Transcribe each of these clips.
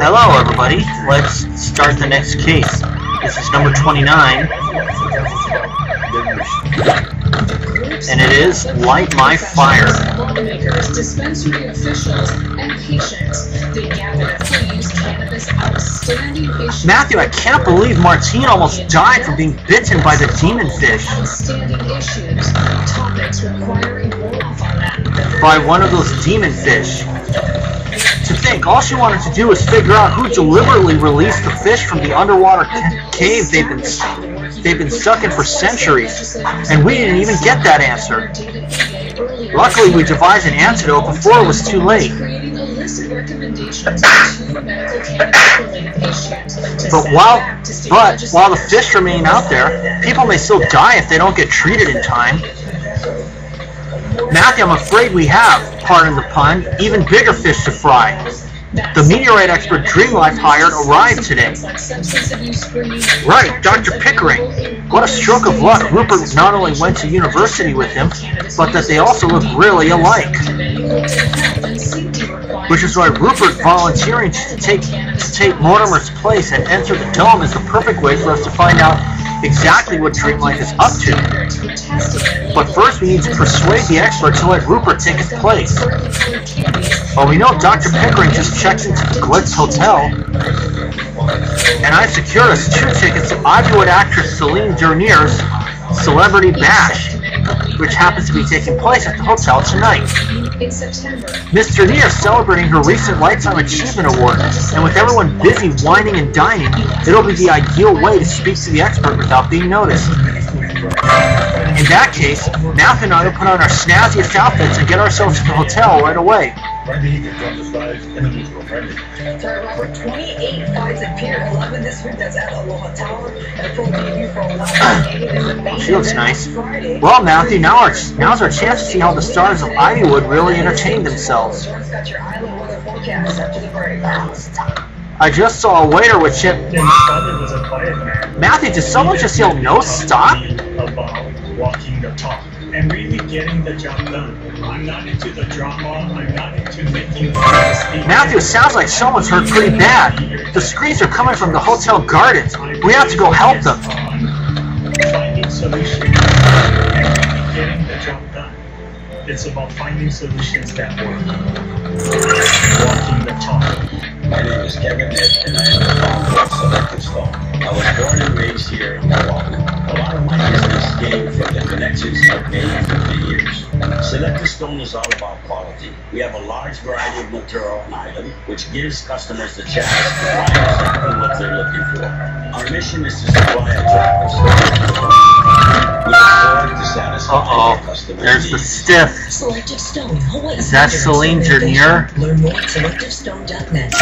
Hello everybody, let's start the next case. This is number 29, and it is Light My Fire. Lawmakers, dispensary officials, and patients, they gather to use cannabis outstanding issues. Matthew, I can't believe Martine almost died from being bitten by the demon fish. Outstanding issues, topics requiring roll-off on that. By one of those demon fish. To think, all she wanted to do was figure out who deliberately released the fish from the underwater cave they've been stuck in for centuries, and we didn't even get that answer. Luckily, we devised an antidote before it was too late. But while the fish remain out there, people may still die if they don't get treated in time. Matthew, I'm afraid we have, pardon the pun, even bigger fish to fry. The meteorite expert Dreamlife hired arrived today. Right, Dr. Pickering. What a stroke of luck. Rupert not only went to university with him, but that they also look really alike. Which is why Rupert volunteering to take Mortimer's place and enter the dome is the perfect way for us to find out exactly what Dreamlife is up to. But first we need to persuade the expert to let Rupert take his place. Well, we know Dr. Pickering just checked into the Glitz Hotel, and I secured us 2 tickets to Ivywood actress Celine Dernier's Celebrity Bash, which happens to be taking place at the hotel tonight. Miss Dernier is celebrating her recent Lifetime Achievement Award, and with everyone busy whining and dining, it'll be the ideal way to speak to the expert without being noticed. In that case, Matthew and I will put on our snazziest outfits and get ourselves to the hotel right away. Robert, 28 fights appear. 11 this week that's at Aloha Tower, and a full debut for She looks nice. Well, Matthew, now's our chance to see how the stars of Ivywood really entertain themselves. I just saw a waiter with chip. Matthew, did someone just yell no stop? About walking the talk and really getting the job done. I'm not into the drama. I'm not into making Matthew, it sounds like someone's hurt pretty bad. The screams are coming from the hotel gardens. We have to go help them. Finding solutions and really getting the job done. It's about finding solutions that work. Walking the talk. My name is Kevin Nitt, and I am the founder of Selective Stone. I was born and raised here in Milwaukee. A lot of my business came from the connections I've made for 50 years. Selective Stone is all about quality. We have a large variety of material and items, which gives customers the chance to buy exactly what they're looking for. Our mission is to supply a drop of stone. We look forward to satisfying our customers' There's the needs. stiff. Selective Stone, Hawaii. Is that Celine Dernier? Learn more at SelectiveStone.net.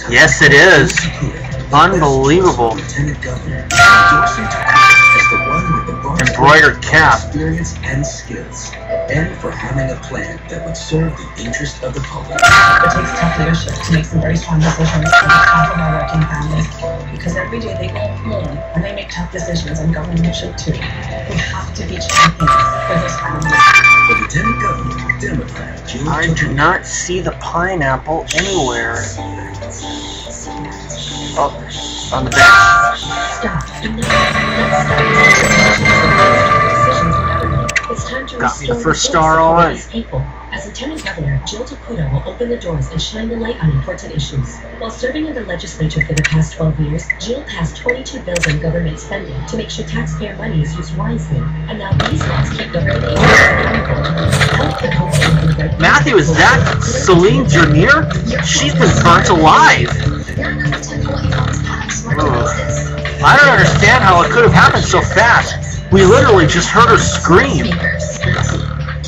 Yes, it is. Unbelievable. Embroidered cap. Experience and skills, and for having a plan that would serve the interest of the public. It takes tough leadership to make some very strong decisions on behalf of our working families, because every day they go home and they make tough decisions, and government should too. We have to be champions for this family. The Lieutenant Governor, Democrat, Jim I do not see the pineapple anywhere. Oh, on the bench. Stop. It's time to Got me the restore first star already. people. As Lieutenant Governor, Jill Tokuda will open the doors and shine the light on important issues. While serving in the legislature for the past 12 years, Jill passed 22 bills on government spending to make sure taxpayer money is used wisely. And now these laws keep government agencies accountable. Help the country. Matthew, is that Celine Dernier? She's been burnt alive. Ugh. I don't understand how it could have happened so fast. We literally just heard her scream.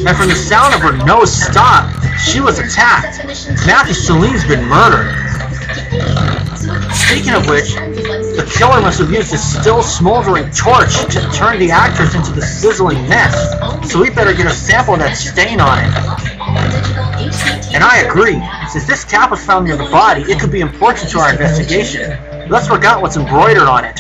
And from the sound of her no stop, she was attacked. Matthew, Celine's been murdered. Speaking of which, the killer must have used a still smoldering torch to turn the actress into the sizzling mess. So we better get a sample of that stain on it. And I agree. Since this cap was found near the body, it could be important to our investigation. Let's work out what's embroidered on it.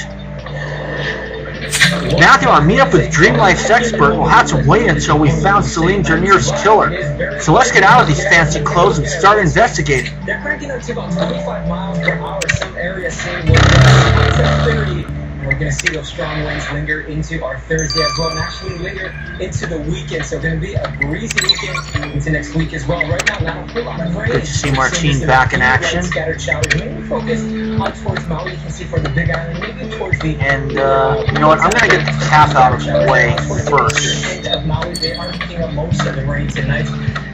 Matthew, our meetup with Dream Life's expert will have to wait until we found Celine Jernier's killer. So let's get out of these fancy clothes and start investigating. They're cranking up to about 25 miles per hour. Some areas seeing winds up to 30. And we're going to see those strong winds linger into our Thursday as well, and actually linger into the weekend. So going to be a breezy weekend into next week as well. Right now, not a whole lot of rain. Good to see Martine back in action. Scattered showers. Maybe focus on towards Maui. You can see for the Big Island, maybe towards the. And you know what? I'm going to get the cap out of the way first. Maui, they are picking up most of the rain tonight.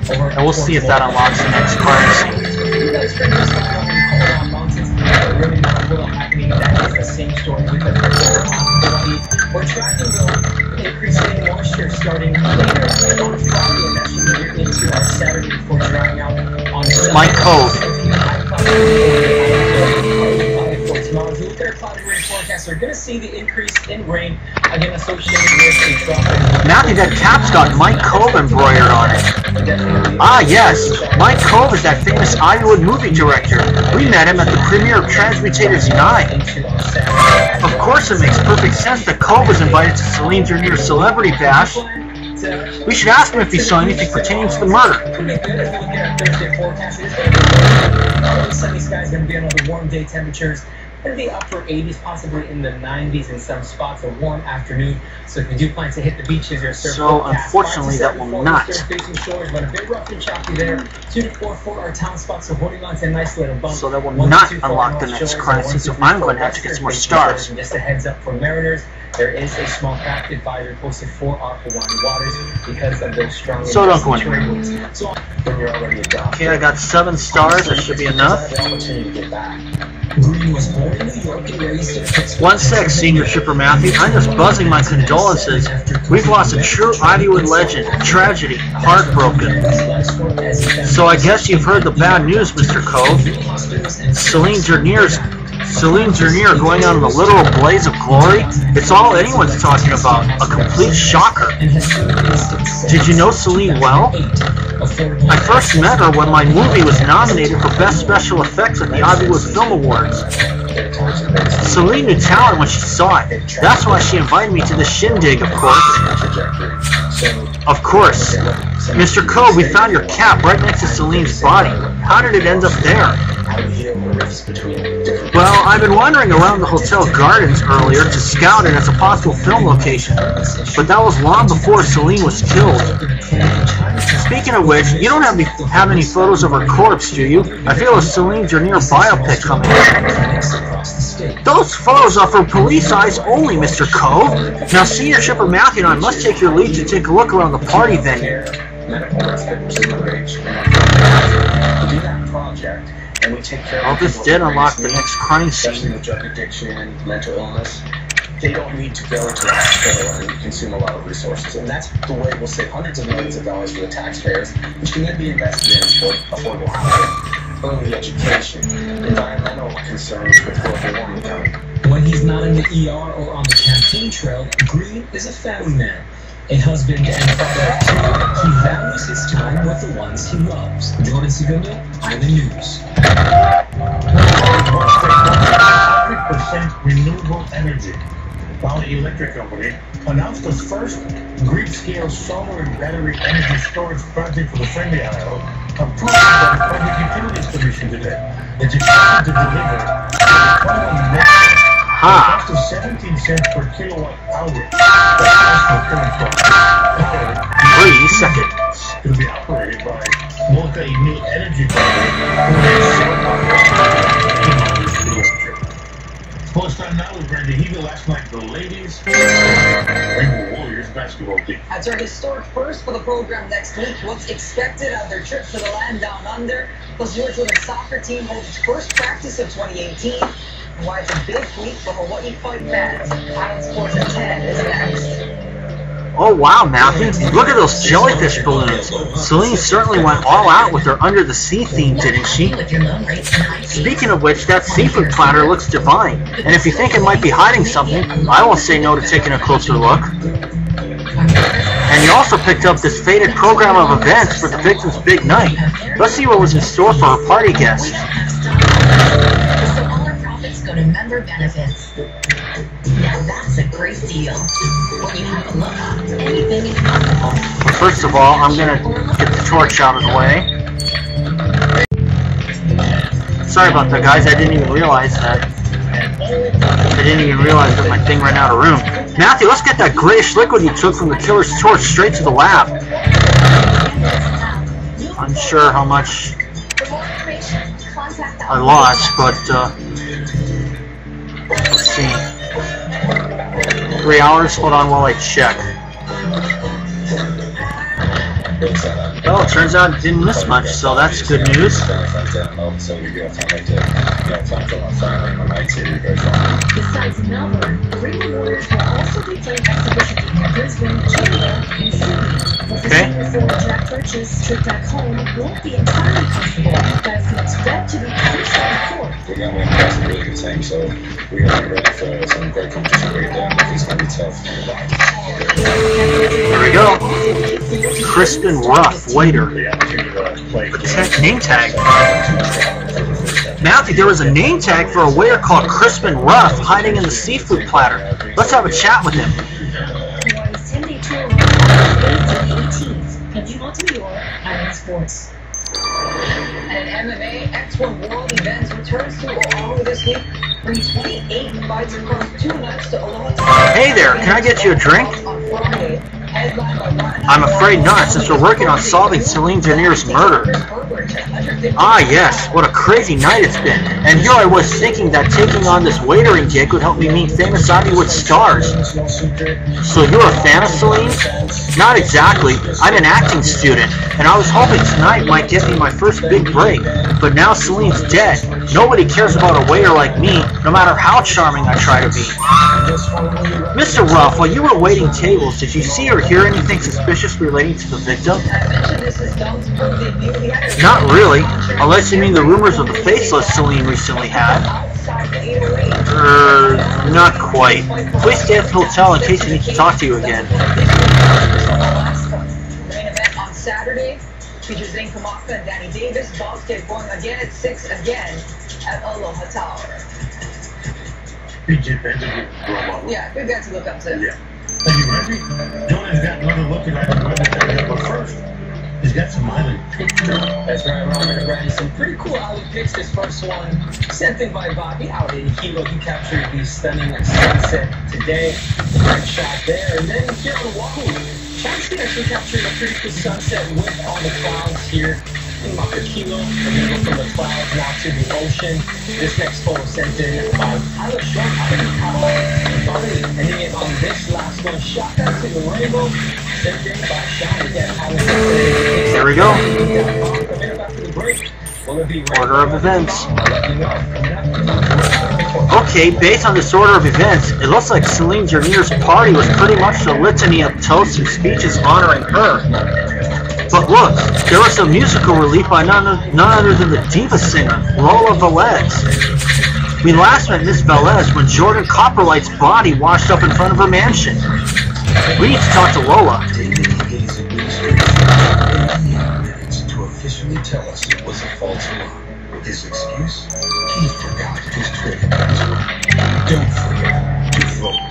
And we'll see if that unlocks the next crime scene. Really not a lot happening. That is the same story with the we're tracking the increasing moisture starting later on Friday and that should later into our Saturday before drying out on Sunday. Mike Cove. Tomorrow's look at our cloudy rain forecast. We're going to see the increase in rain again associated with a drop. Matthew, that cap's got Mike Cove embroidered on it. Ah, yes. Mike Cove is that famous Hollywood movie director. We met him at the premiere of Transmutators 9. Of course, it makes perfect sense that Cove was invited to Celine Jernier's Celebrity Bash. We should ask him if he saw anything pertaining to the murder. Pretty good as we look at our Thursday forecast. It's going to be sunny skies, going to be another warm day. Temperatures going to be upper 80s, possibly in the 90s in some spots. A warm afternoon. So if you do plan to hit the beaches or surf, so unfortunately that will not. Shores, but a bit rough and choppy there. 2 to 4 for our town spots. So holding on to a nice little bump. So that will not unlock the next crime scene. So I'm going to have to get some more stars. Just a heads up for Mariners. There is a small craft advisory posted for our Hawaiian waters because of those strong. So don't go anywhere. So when you're already adopted, okay, I got 7 stars. That should be enough. Green was born in New York and raised in Pittsburgh. 1 sec, Senior Shipper Matthew. I'm just buzzing my condolences. We've lost a true Hollywood legend. Tragedy. Heartbroken. So I guess you've heard the bad news, Mr. Cove. Celine Jernier going out in a literal blaze of glory. It's all anyone's talking about. A complete shocker. Did you know Celine well? I first met her when my movie was nominated for Best Special Effects at the Hollywood Film Awards. Celine knew talent when she saw it. That's why she invited me to the shindig, of course. Of course. Mr. Cove, we found your cap right next to Celine's body. How did it end up there? Well, I've been wandering around the hotel gardens earlier to scout it as a possible film location, but that was long before Celine was killed. Speaking of which, you don't have any photos of her corpse, do you? I feel a Celine Jernier biopic coming up. Those photos are for police eyes only, Mr. Cove. Now, Senior Shipper Matthew and I must take your lead to take a look around the party venue. Well, this did unlock the next crime scene. Drug addiction, mental illness. They don't need to go to the hospital and consume a lot of resources. And that's the way we'll save hundreds of millions of dollars for the taxpayers, which can then be invested in affordable housing, early education, environmental concerns with global warming. When he's not in the ER or on the campaign trail, Green is a family man. A husband and father of 2, he values his time with the ones he loves. Jordan Segundo, Island News. 100% renewable energy. Valley Electric Company announced the first grid-scale solar and battery energy storage project for the Friendly Isle, approved by the Public Utilities Commission today. It's expected to deliver 21 megawatts. Cost of 17 cents per kilowatt hour. Wait a second. It will be operated by Multi-New Energy Post time now with Brandy Heagle. Last night, the ladies Rainbow Warriors basketball team. That's our historic first for the program next week. What's expected of their trip to the land down under? Plus, yours with the soccer team holds its first practice of 2018. Why it's a big week for Hawaii Fight fans. Island Sports at 10 is next. Oh wow, Matthew, look at those jellyfish balloons. Celine certainly went all out with her Under the Sea theme, didn't she? Speaking of which, that seafood platter looks divine. And if you think it might be hiding something, I won't say no to taking a closer look. And you also picked up this faded program of events for the victim's big night. Let's see what was in store for our party guests. Go to member benefits. Now that's a great great deal. When you have a look, anything is possible. But first of all, I'm gonna get the torch out of the way. Sorry about that, guys. I didn't even realize that. My thing ran out of room. Matthew, let's get that grayish liquid you took from the killer's torch straight to the lab. Unsure how much I lost, but let's see. 3 hours? Hold on while I check. Well, it turns out it didn't miss much, so that's good news. Besides Melbourne, the Ringwood Warriors will also be playing exhibitions in Brisbane, Canada, and Sydney. But the senior forward Jack Birch's trip back home won't be entirely comfortable, as he expect to be pushed on the court. We're going to win against a really good team, so we're going to be ready for some great competition right there. It's going to be tough. There we go. Crispin Ruff, waiter. Name tag. Matthew, there was a name tag for a waiter called Crispin Ruff hiding in the seafood platter. Let's have a chat with him. Sports. And MMA X1 World Events returns to Oahu this week, bringing 28 fights across 2 nights to Oahu. Hey there, can I get you a drink? I'm afraid not, since we're working on solving Celine Dernier's murder. Ah yes, what a crazy night it's been. And here I was thinking that taking on this waitering gig would help me meet famous Hollywood stars. So you're a fan of Celine? Not exactly. I'm an acting student, and I was hoping tonight might get me my first big break. But now Celine's dead. Nobody cares about a waiter like me, no matter how charming I try to be. Mr. Ruff, while you were waiting tables, did you see or hear anything suspicious relating to the victim? Not really, unless you mean the rumors of the faceless Celine recently had. Not quite. Please stay at the hotel in case I need to talk to you again. Main event on Saturday features Zane Kamaka and Danny Davis. Balls get going again at 6 again at Aloha Tower. Yeah, good guy to look up to. Yeah. Thank you, Reggie. Jordan's got another look at that weather, but first, he's got some island pictures. That's right, Robert and Randy. Some pretty cool island pics. This first one, sent in by Bobby out in Hilo. He captured the stunning sunset today. Great shot there. And then here on Oahu, Chomsky actually captured a pretty cool sunset with all the clouds here in Makakilo. We're going to go from the clouds now to the ocean. This next photo sent in by Tyler Short out in Kau. Bobby ending it on this last one. Shot out to the rainbow. Sent in by Sean again. There we go. Order of events. Okay, based on this order of events, it looks like Celine Dernier's party was pretty much a litany of toasts and speeches honoring her. But look, there was some musical relief by none other than the diva singer, Lola Velez. We last met Miss Velez when Jordan Copperlight's body washed up in front of her mansion. We need to talk to Lola. To officially tell us it was a false alarm. His excuse? He forgot his Twitter password. Don't forget to vote.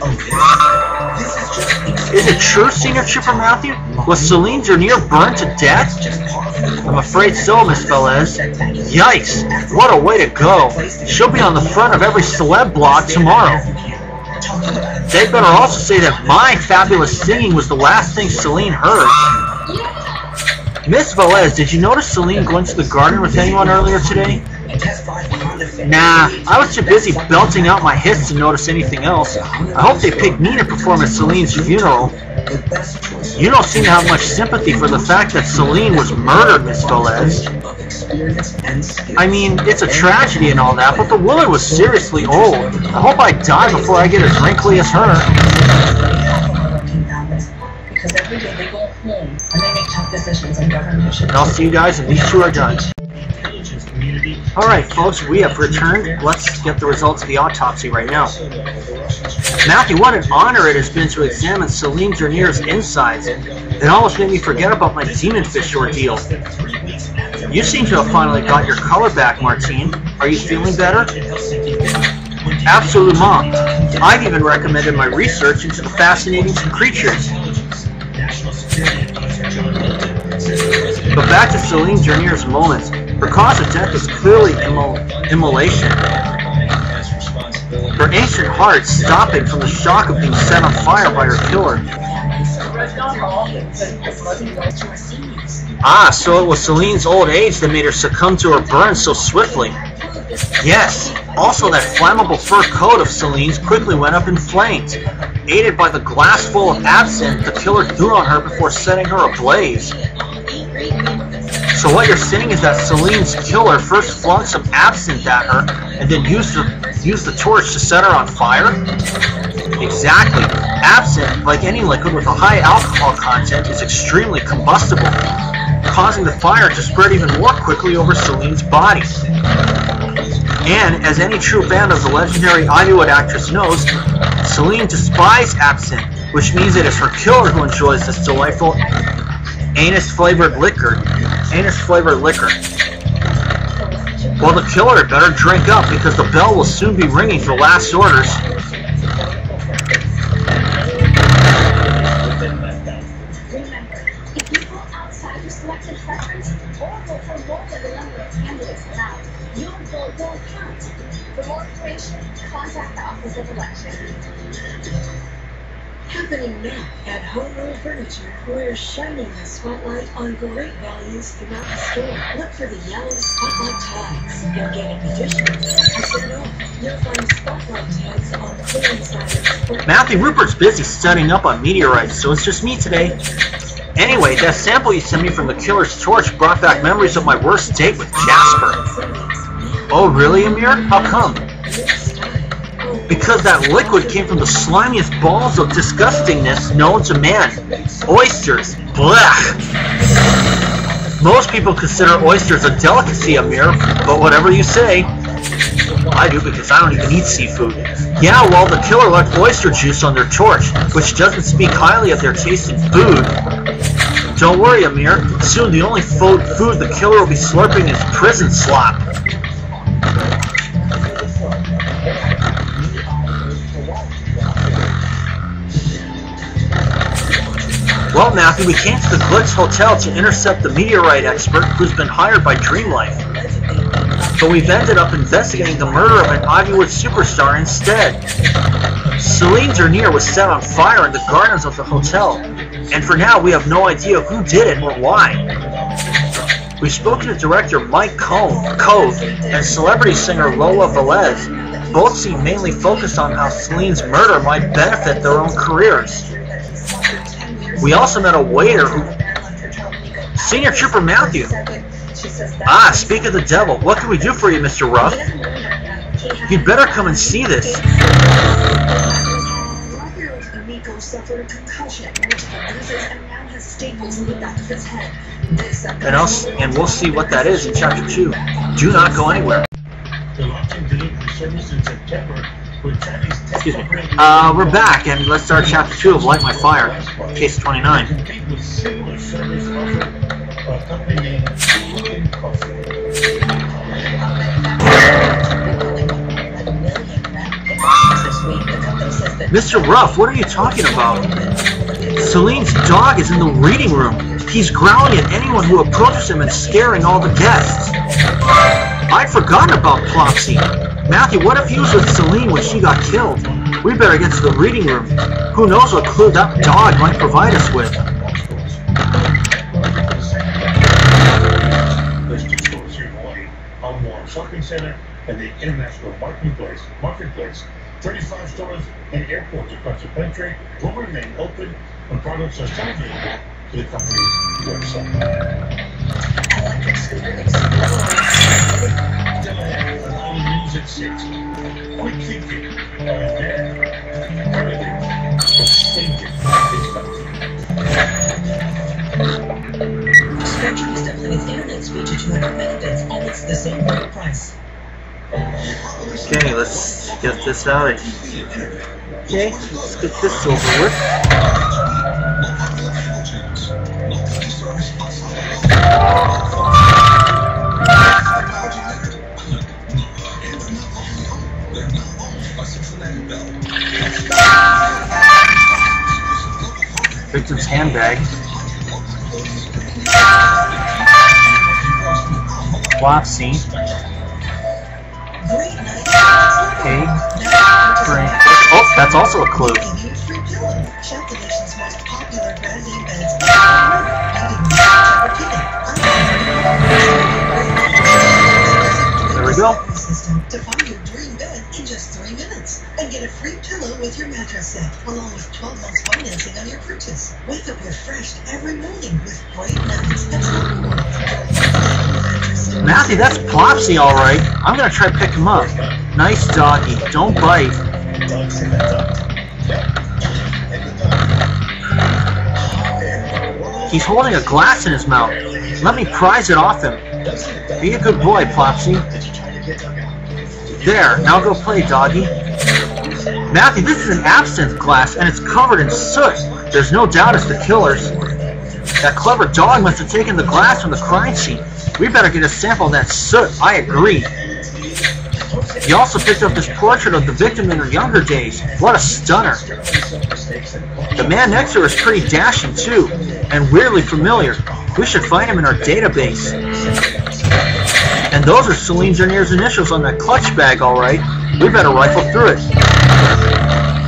Okay, this is just... Is it true, Senior Trooper Matthew? Was Celine Dernier burned to death? I'm afraid so, Miss Velez. Yikes! What a way to go. She'll be on the front of every celeb blog tomorrow. They better also say that my fabulous singing was the last thing Celine heard. Miss Velez, did you notice Celine going to the garden with anyone earlier today? Nah, I was too busy belting out my hits to notice anything else. I hope they picked me to perform at Celine's funeral. You don't seem to have much sympathy for the fact that Celine was murdered, Miss Velez. I mean, it's a tragedy and all that, but the woman was seriously old. I hope I die before I get as wrinkly as her. Because every day they go home and they make tough decisions and government should. And I'll see you guys when these two are done. Alright folks, we have returned. Let's get the results of the autopsy right now. Matthew, what an honor it has been to examine Celine Dernier's insides. It almost made me forget about my demon fish ordeal. You seem to have finally got your color back, Martine. Are you feeling better? Absolument. I've even recommended my research into the fascinating creatures. But back to Celine Jernier's moments. Her cause of death is clearly immolation. Her ancient heart stopping from the shock of being set on fire by her killer. Ah, so it was Celine's old age that made her succumb to her burn so swiftly. Yes, also that flammable fur coat of Celine's quickly went up in flames. Aided by the glass full of absinthe the killer threw on her before setting her ablaze. So what you're saying is that Celine's killer first flung some absinthe at her and then used the torch to set her on fire? Exactly. Absinthe, like any liquid with a high alcohol content, is extremely combustible, causing the fire to spread even more quickly over Celine's body. And, as any true fan of the legendary Ivywood actress knows, Celine despised absinthe, which means it is her killer who enjoys this delightful anise-flavored liquor. Well, the killer better drink up because the bell will soon be ringing for last orders. For more information, contact the Office of Election. Happening now at Home Room Furniture, we're shining the spotlight on great values throughout the store. Look for the yellow spotlight tags. You'll get an additional 10% off. You'll find spotlight tags on clearance items. Matthew Rupert's busy studying up on meteorites, so it's just me today. Anyway, that sample you sent me from the killer's torch brought back memories of my worst date with Jasper. Oh, really, Amir? How come? Because that liquid came from the slimiest balls of disgustingness known to man. Oysters. Blech! Most people consider oysters a delicacy, Amir, but whatever you say. I do because I don't even eat seafood. Yeah, well, the killer left oyster juice on their torch, which doesn't speak highly of their taste in food. Don't worry, Amir. Soon the only food the killer will be slurping is prison slop. Well, Matthew, we came to the Glitz Hotel to intercept the meteorite expert who's been hired by Dreamlife. But we've ended up investigating the murder of an Ivywood superstar instead. Celine Jernier was set on fire in the gardens of the hotel, and for now we have no idea who did it or why. We've spoken to director Mike Cove and celebrity singer Lola Velez. Both seem mainly focused on how Celine's murder might benefit their own careers. We also met a waiter who... Senior Trooper Matthew. Ah, speak of the devil. What can we do for you, Mr. Ruff? You'd better come and see this. And we'll see what that is in Chapter 2. Do not go anywhere. Excuse me. We're back, and let's start Chapter 2 of Light My Fire, Case 29. Mr. Ruff, what are you talking about? Celine's dog is in the reading room. He's growling at anyone who approaches him and scaring all the guests. I'd forgotten about Plopsy. Matthew, what if he was with Celine when she got killed? We better get to the reading room. Who knows what clue that dog might provide us with. Shopping center and the International Marketplace, 35 stores and airports across the country will remain open when products are still available to the company's website. Electric scooter explorer. News at 6. Quick thinking. There. Everything. Thinking Spectrum is doubling its internet speed to 200 megabits, and it's the same price. Okay, let's get this out. Okay, let's get this over with. Victim's handbag. Flopsy. Cake. Drink. Oh, that's also a clue. There we go. To find your dream bed in just 3 minutes and get a free pillow with your mattress set, along with 12 months financing on your purchase. Wake up refreshed every morning with great nights and Matthew, that's Plopsy, all right. I'm gonna try to pick him up. Nice doggy. Don't bite. He's holding a glass in his mouth. Let me prise it off him. Be a good boy, Plopsy. There, now go play, doggy. Matthew, this is an absinthe glass, and it's covered in soot. There's no doubt it's the killer's. That clever dog must have taken the glass from the crime scene. We better get a sample of that soot. I agree. He also picked up this portrait of the victim in her younger days. What a stunner. The man next to her is pretty dashing, too, and weirdly familiar. We should find him in our database. And those are Celine Jernier's initials on that clutch bag, all right. We better rifle through it.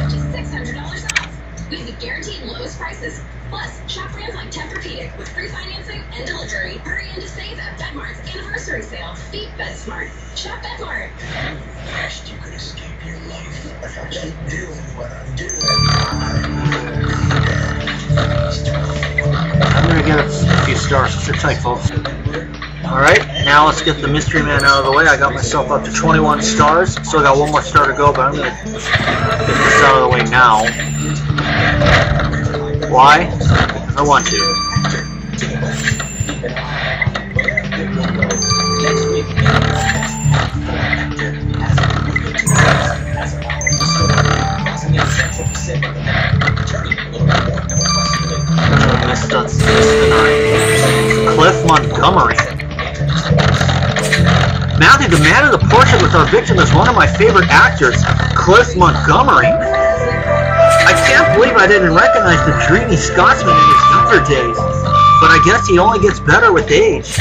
Just $600 off. We have guaranteed lowest prices. Plus, shop brands like Tempur-Pedic with free financing and delivery. Hurry in to save at Bedmart's anniversary sale. Beat BedSmart. Shop Bedmart. First, you could escape your life. If I keep doing what I'm doing, I'm going to get a few stars. Sit tight, folks. Alright, now let's get the mystery man out of the way. I got myself up to 21 stars. Still got one more star to go, but I'm going to get this out of the way now. Why? Because I want to. Cliff Montgomery. Matthew, the man in the portrait with our victim is one of my favorite actors, Cliff Montgomery. I can't believe I didn't recognize the dreamy Scotsman in his younger days, but I guess he only gets better with age.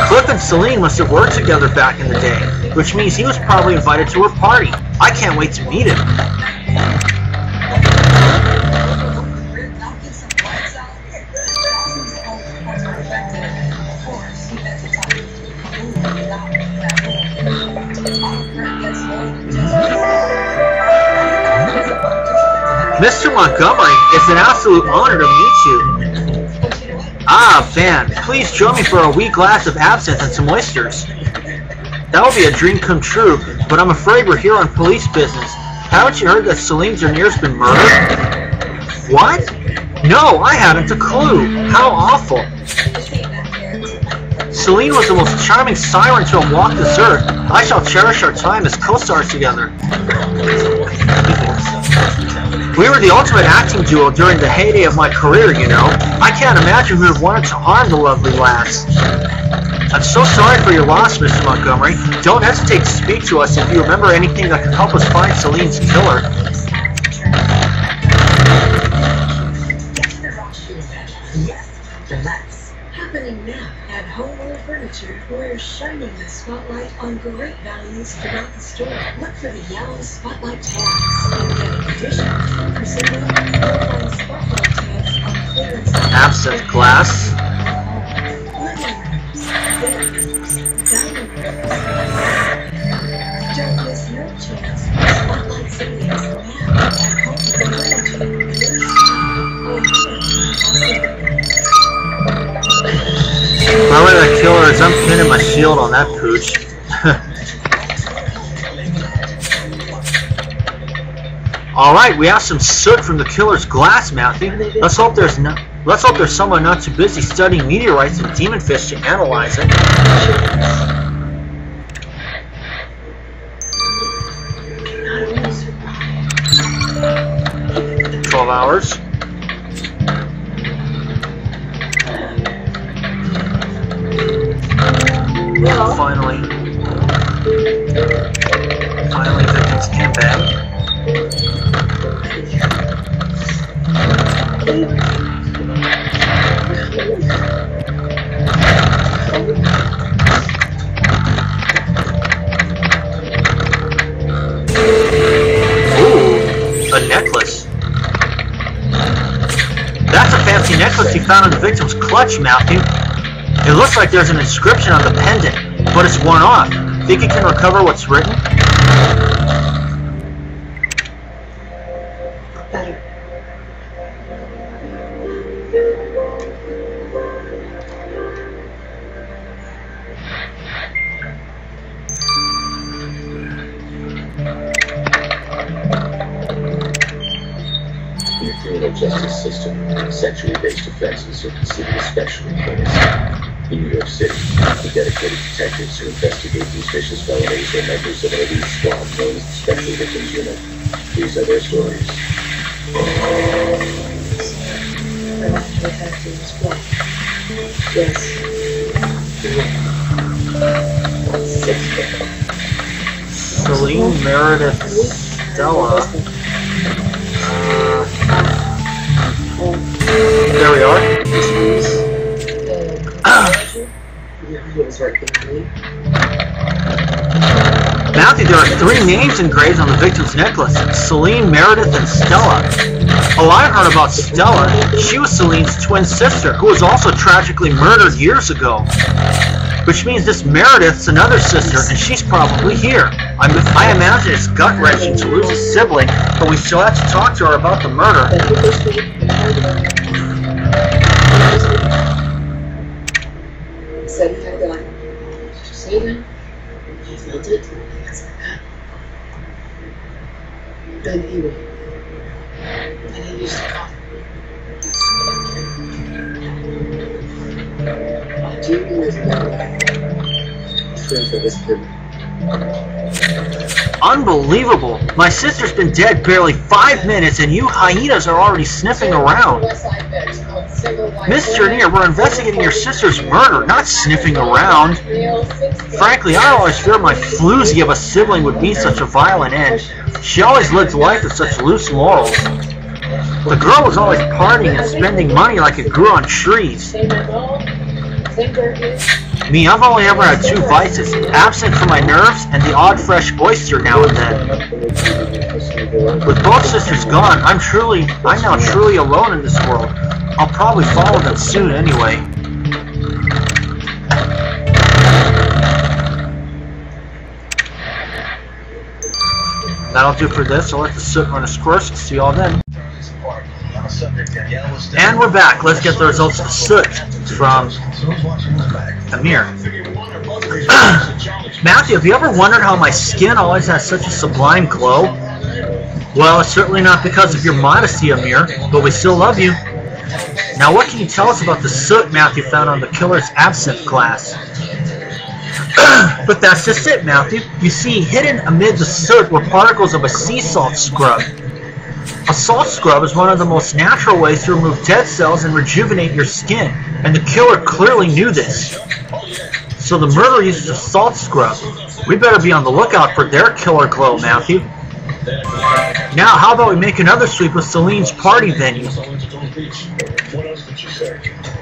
Cliff and Celine must have worked together back in the day, which means he was probably invited to her party. I can't wait to meet him. Mr. Montgomery, it's an absolute honor to meet you. Ah, Van, please join me for a wee glass of absinthe and some oysters. That would be a dream come true, but I'm afraid we're here on police business. Haven't you heard that Celine Jernier's been murdered? What? No, I haven't a clue. How awful. Celine was the most charming siren to have walked this earth. I shall cherish our time as co-stars together. We were the ultimate acting duo during the heyday of my career, you know. I can't imagine who would have wanted to harm the lovely lass. I'm so sorry for your loss, Mr. Montgomery. Don't hesitate to speak to us if you remember anything that can help us find Celine's killer. Yes, relax. Happening now at Homeworld Furniture, we're shining the spotlight on great values throughout the store. Look for the yellow spotlight tags and get an additional 10% off. You'll find spotlight tags on clearance. Absinthe glass. Don't miss your chance. Spotlight savings now at Homeworld Furniture. Whoever that killer is, I'm pinning my shield on that pooch. Alright, we have some soot from the killer's glass, Matthew. Let's hope there's someone not too busy studying meteorites and demon fish to analyze it. 12 hours. Finally, victim's handbag. Ooh, a necklace. That's a fancy necklace you found in the victim's clutch, Matthew. It looks like there's an inscription on the pendant, but it's worn off. Think you can recover what's written? Better. In the criminal justice system, sexually-based offenses are considered especially heinous. In New York City, the dedicated detectives who investigate these vicious felonies are members of an elite squad known as the Special Victims Unit. These are their stories. Yes. Celine, Meredith, Stella. There we are. Matthew, there are 3 names engraved on the victim's necklace: Celine, Meredith, and Stella. Oh, I heard about Stella. She was Celine's twin sister, who was also tragically murdered years ago. Which means this Meredith's another sister, and she's probably here. I imagine it's gut-wrenching to lose a sibling, but we still have to talk to her about the murder. Said he had a gun. Did you see him? He felt it. That's my gun. Then he would. And he used to call. Do you always know truth of this people? Unbelievable! My sister's been dead barely 5 minutes and you hyenas are already sniffing around. Miss Jernier, we're investigating your sister's murder, not sniffing around. Frankly, I always feared my floozy of a sibling would meet such a violent end. She always lived life with such loose morals. The girl was always partying and spending money like it grew on trees. Me, I've only ever had 2 vices, absent from my nerves and the odd fresh oyster now and then. With both sisters gone, I'm now truly alone in this world. I'll probably follow them soon anyway. That'll do for this. I'll let the soot run its course. See y'all then. And we're back. Let's get the results of the soot from Amir. Matthew, have you ever wondered how my skin always has such a sublime glow? Well, it's certainly not because of your modesty, Amir, but we still love you. Now, what can you tell us about the soot Matthew found on the killer's absinthe glass? But that's just it, Matthew. You see, hidden amid the soot were particles of a sea salt scrub. A salt scrub is one of the most natural ways to remove dead cells and rejuvenate your skin, and the killer clearly knew this. So the murderer uses a salt scrub. We better be on the lookout for their killer glow, Matthew. Now, how about we make another sweep of Celine's party venue? What else did you say?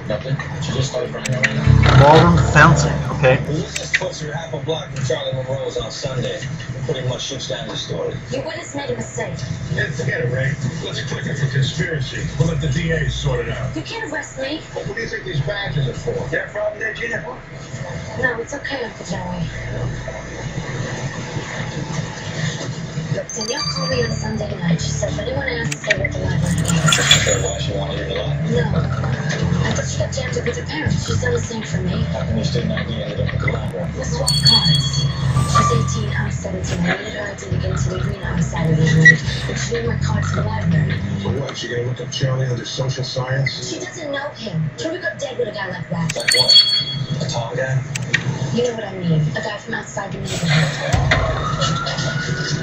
Nothing. She just started running around. Ballroom Fountain, okay. This just puts her half a block from Charlie Monroe's on Sunday. Pretty much shoots down the story. Your witness made a mistake. Yeah, forget it, Ray. Let's click it for conspiracy. We'll let the DA sort it out. You can't arrest me. Well, what do you think these badges are for? They're from the Gina. No, it's okay, Uncle Joey. Look, Danielle called me on Sunday night. She said if anyone asks, stay with the library. So why she wanted her to lie? No. I thought she got jammed up with her parents. She's done the same for me. How come you didn't ID ended up in Columbia? We'll swap cards. She's 18, I'm 17. I needed her ID to get into the arena on Saturday night. But she gave my card to the library. So what, she gonna look up Charlie under social science? She doesn't know him. She would got dead with a guy like that. Like what? A tall guy? You know what I mean. A guy from outside the neighborhood.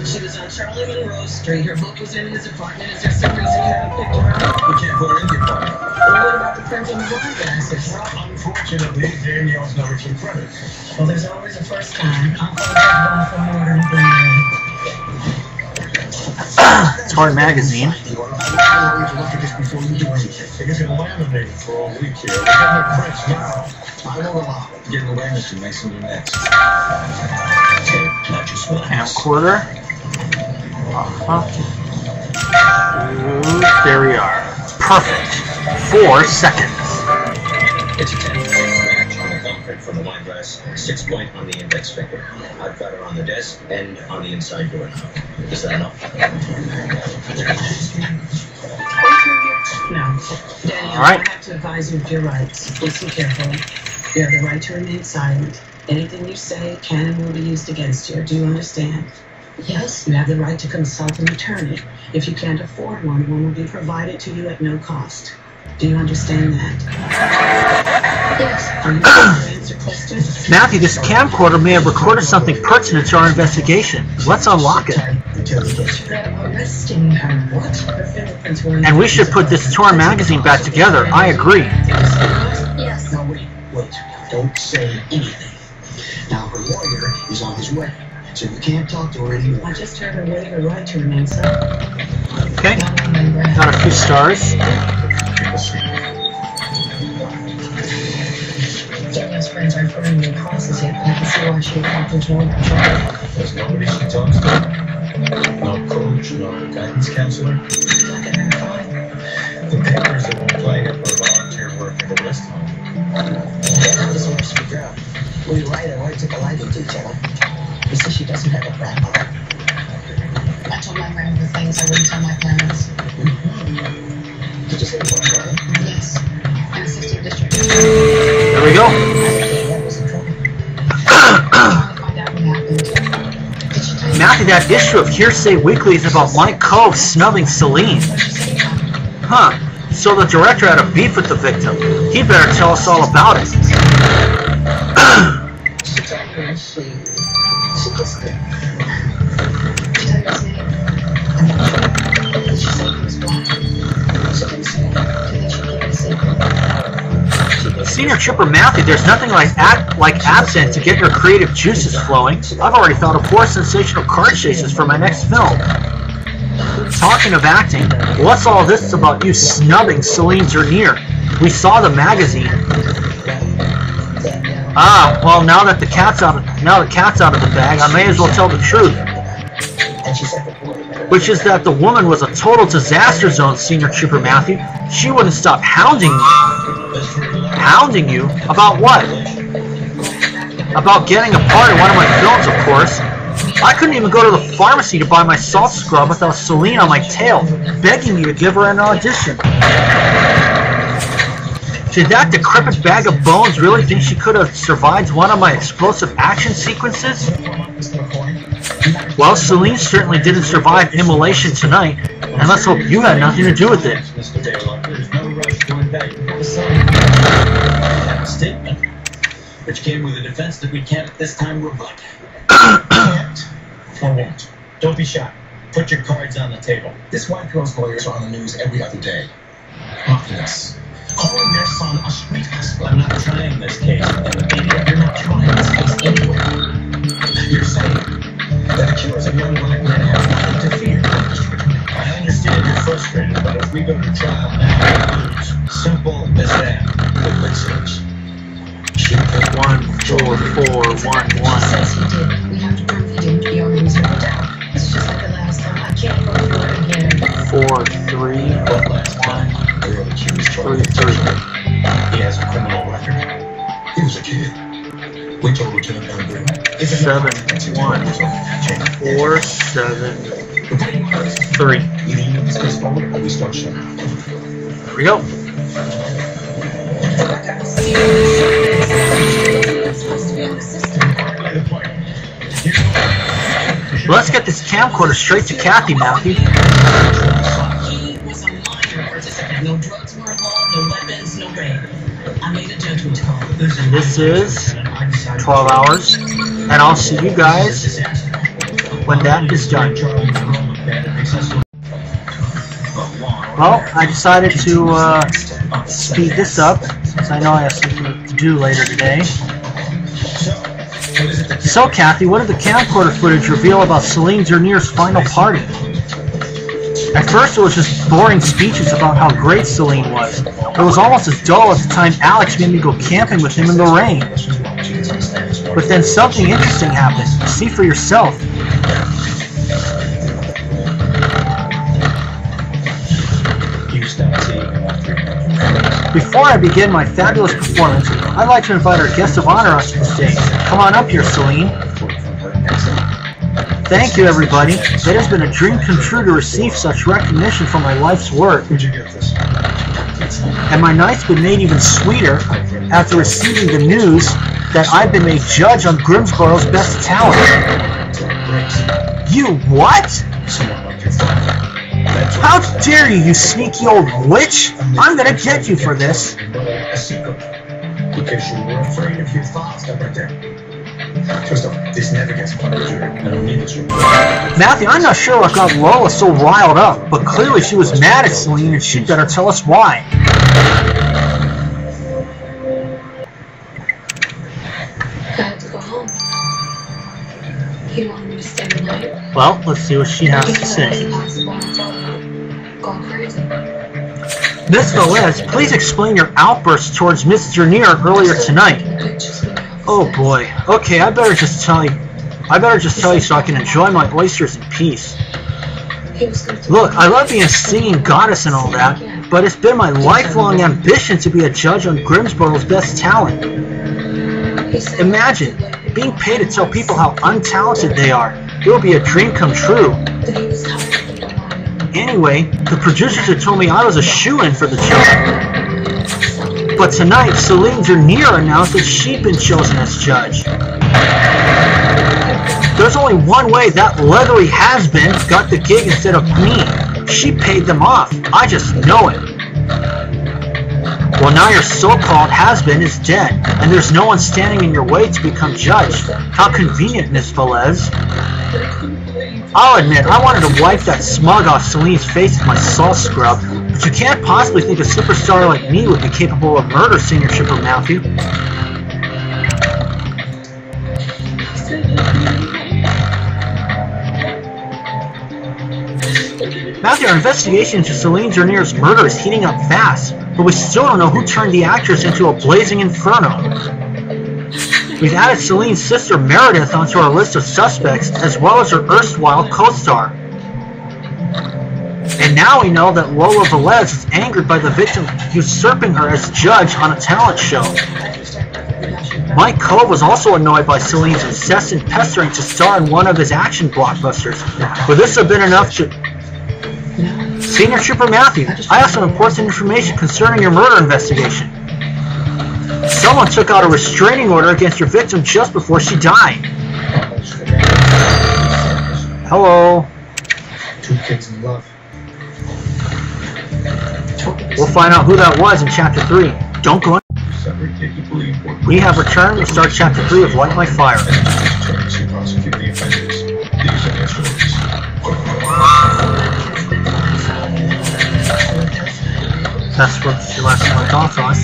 She was on Charlie Monroe Street. Her book was in his apartment. Is there some reason you haven't picked her up? We can't put her in the apartment. Well, what about the print on the wine glasses? Well, unfortunately, Danielle's never took credit. Well, there's always a first time. I'll call that one for murder and burglary. Toy Magazine. Look at this before you do anything. They get laminated for all we care. We're getting the prints now. I won't allow it. Getting away, Mr. Mason, you're next. Camcorder. There we are. Perfect. 4 seconds. It's a 10-point match on the thumbprint from the wine glass, 6-point on the index finger. I've got her on the desk and on the inside door now. Is that enough? No. Daniel, All right. I have to advise you of your rights. Listen carefully. You have the right to remain silent. Anything you say can and will be used against you. Do you understand? Yes. You have the right to consult an attorney. If you can't afford one, one will be provided to you at no cost. Do you understand that? Yes. Are you ready to answer questions? Matthew, this camcorder may have recorded something pertinent to our investigation. Let's unlock it. Arresting her. What? Her fingerprints were in And we should put this torn magazine back together. I agree. Yes. Now wait. Don't say anything. Now her lawyer is on his way, so you can't talk to her anymore. I just heard her waive her right to remain silent. Okay. Got a few stars. Daniel's friends aren't putting any crosses yet, but I can see why she would walk into one control. There's nobody she talks to. No coach, no guidance counselor. Not gonna fine. The papers that won't play her for volunteer work at the rest home. That deserves to go. We write and I took a liking to each other. You see, she doesn't have a grandmother. I told my grandmother things I wouldn't tell my parents. Did you say what, brother? Yes. I'm 16th district. There we go. That was in trouble. Trying to find out what happened. Did she tell you Matthew, that issue of Hearsay Weekly is about Mike Cove snubbing Celine. what she said about me? Huh. So the director had a beef with the victim. He'd better tell us all about it. She told me she kissed him. Did she tell you his name? Did she say he was black? She didn't say that. Do you think she keep it a secret? Senior Trooper Matthew, there's nothing like absinthe to get your creative juices flowing. I've already thought of 4 sensational car chases for my next film. Talking of acting, what's all this about you snubbing Celine Zernier? We saw the magazine. Ah, well, now the cat's out of the bag, I may as well tell the truth. Which is that the woman was a total disaster zone, Senior Trooper Matthew. She wouldn't stop hounding you. Hounding you? About what? About getting a part in one of my films, of course. I couldn't even go to the pharmacy to buy my salt scrub without Celine on my tail, begging me to give her an audition. Did that decrepit bag of bones really think she could have survived one of my explosive action sequences? Well, Celine certainly didn't survive immolation tonight, and let's hope you had nothing to do with it. Mr. Taylor, there's no rush to indict you. Statement, which came with a defense that we can't at this time rebut. I won't. Don't be shy. Put your cards on the table. This White Girl's lawyers are on the news every other day. After this, calling their son a street hustler. I'm not trying this case in the media. You're not trying this case anywhere. You're saying that the killers of young black men have nothing to fear. I understand you're frustrated, but if we go to trial now, we lose. Simple as that. But let's search. 1, 4, 4, 1, 1. Says he did. We have to prove he didn't beyond reasonable doubt. It's just like the last time. I can't go through it again. 4, 3, But last time, the other accused tried 3, 3. He has a criminal record. He was a kid. We told Lieutenant Dunn 7, 1, 4, 7, 3. You need to this case forward, or we start shut. There we go. Let's get this camcorder straight to Kathy, Matthew. He was a minor participant. No drugs were involved, no weapons, no rape. I made a judgment call. And this is 12 hours. And I'll see you guys when that is done. Well, I decided to speed this up, since I know I have something to do later today. So, Kathy, what did the camcorder footage reveal about Celine Zernier's final party? At first it was just boring speeches about how great Celine was. It was almost as dull as the time Alex made me go camping with him in the rain. But then something interesting happened. See for yourself. Before I begin my fabulous performance, I'd like to invite our guest of honor onto the stage. Come on up here, Celine. Thank you, everybody. It has been a dream come true to receive such recognition for my life's work. And my night's been made even sweeter after receiving the news that I've been made judge on Grimsboro's Best Talent. You what? How dare you, you sneaky old witch! I'm gonna get you for this! Because you were afraid of your thoughts, that right there. First off, this never gets published. I don't need this report. Matthew, I'm not sure what got Lola so riled up, but clearly she was mad at Celine and she'd better tell us why. I had to go home. He wanted me to stay the night. Well, let's see what she has to say. Gone crazy. Miss Velez, please explain your outburst towards Miss Dernier earlier tonight. Oh boy. Okay, I better just tell you so I can enjoy my oysters in peace. Look, I love being a singing goddess and all that, but it's been my lifelong ambition to be a judge on Grimsboro's Best Talent. Imagine being paid to tell people how untalented they are. It would be a dream come true. Anyway, the producers had told me I was a shoo-in for the job. But tonight, Celine Dernier announced that she'd been chosen as judge. There's only one way that leathery has-been got the gig instead of me. She paid them off. I just know it. Well, now your so-called has-been is dead, and there's no one standing in your way to become judge. How convenient, Miss Velez. I'll admit, I wanted to wipe that smug off Celine's face with my salt scrub, but you can't possibly think a superstar like me would be capable of murder, Senior Trooper Matthew. Matthew, our investigation into Celine Dernier's murder is heating up fast, but we still don't know who turned the actress into a blazing inferno. We've added Celine's sister Meredith onto our list of suspects, as well as her erstwhile co-star. And now we know that Lola Velez is angered by the victim usurping her as judge on a talent show. Mike Cove was also annoyed by Celine's incessant pestering to star in one of his action blockbusters. Would this have been enough to... Senior Trooper Matthew, I have some important information concerning your murder investigation. Someone took out a restraining order against your victim just before she died. Hello. Two kids in love. We'll find out who that was in Chapter 3. Don't go. We have returned to start Chapter 3 of Light My Fire. That's what she last went off on.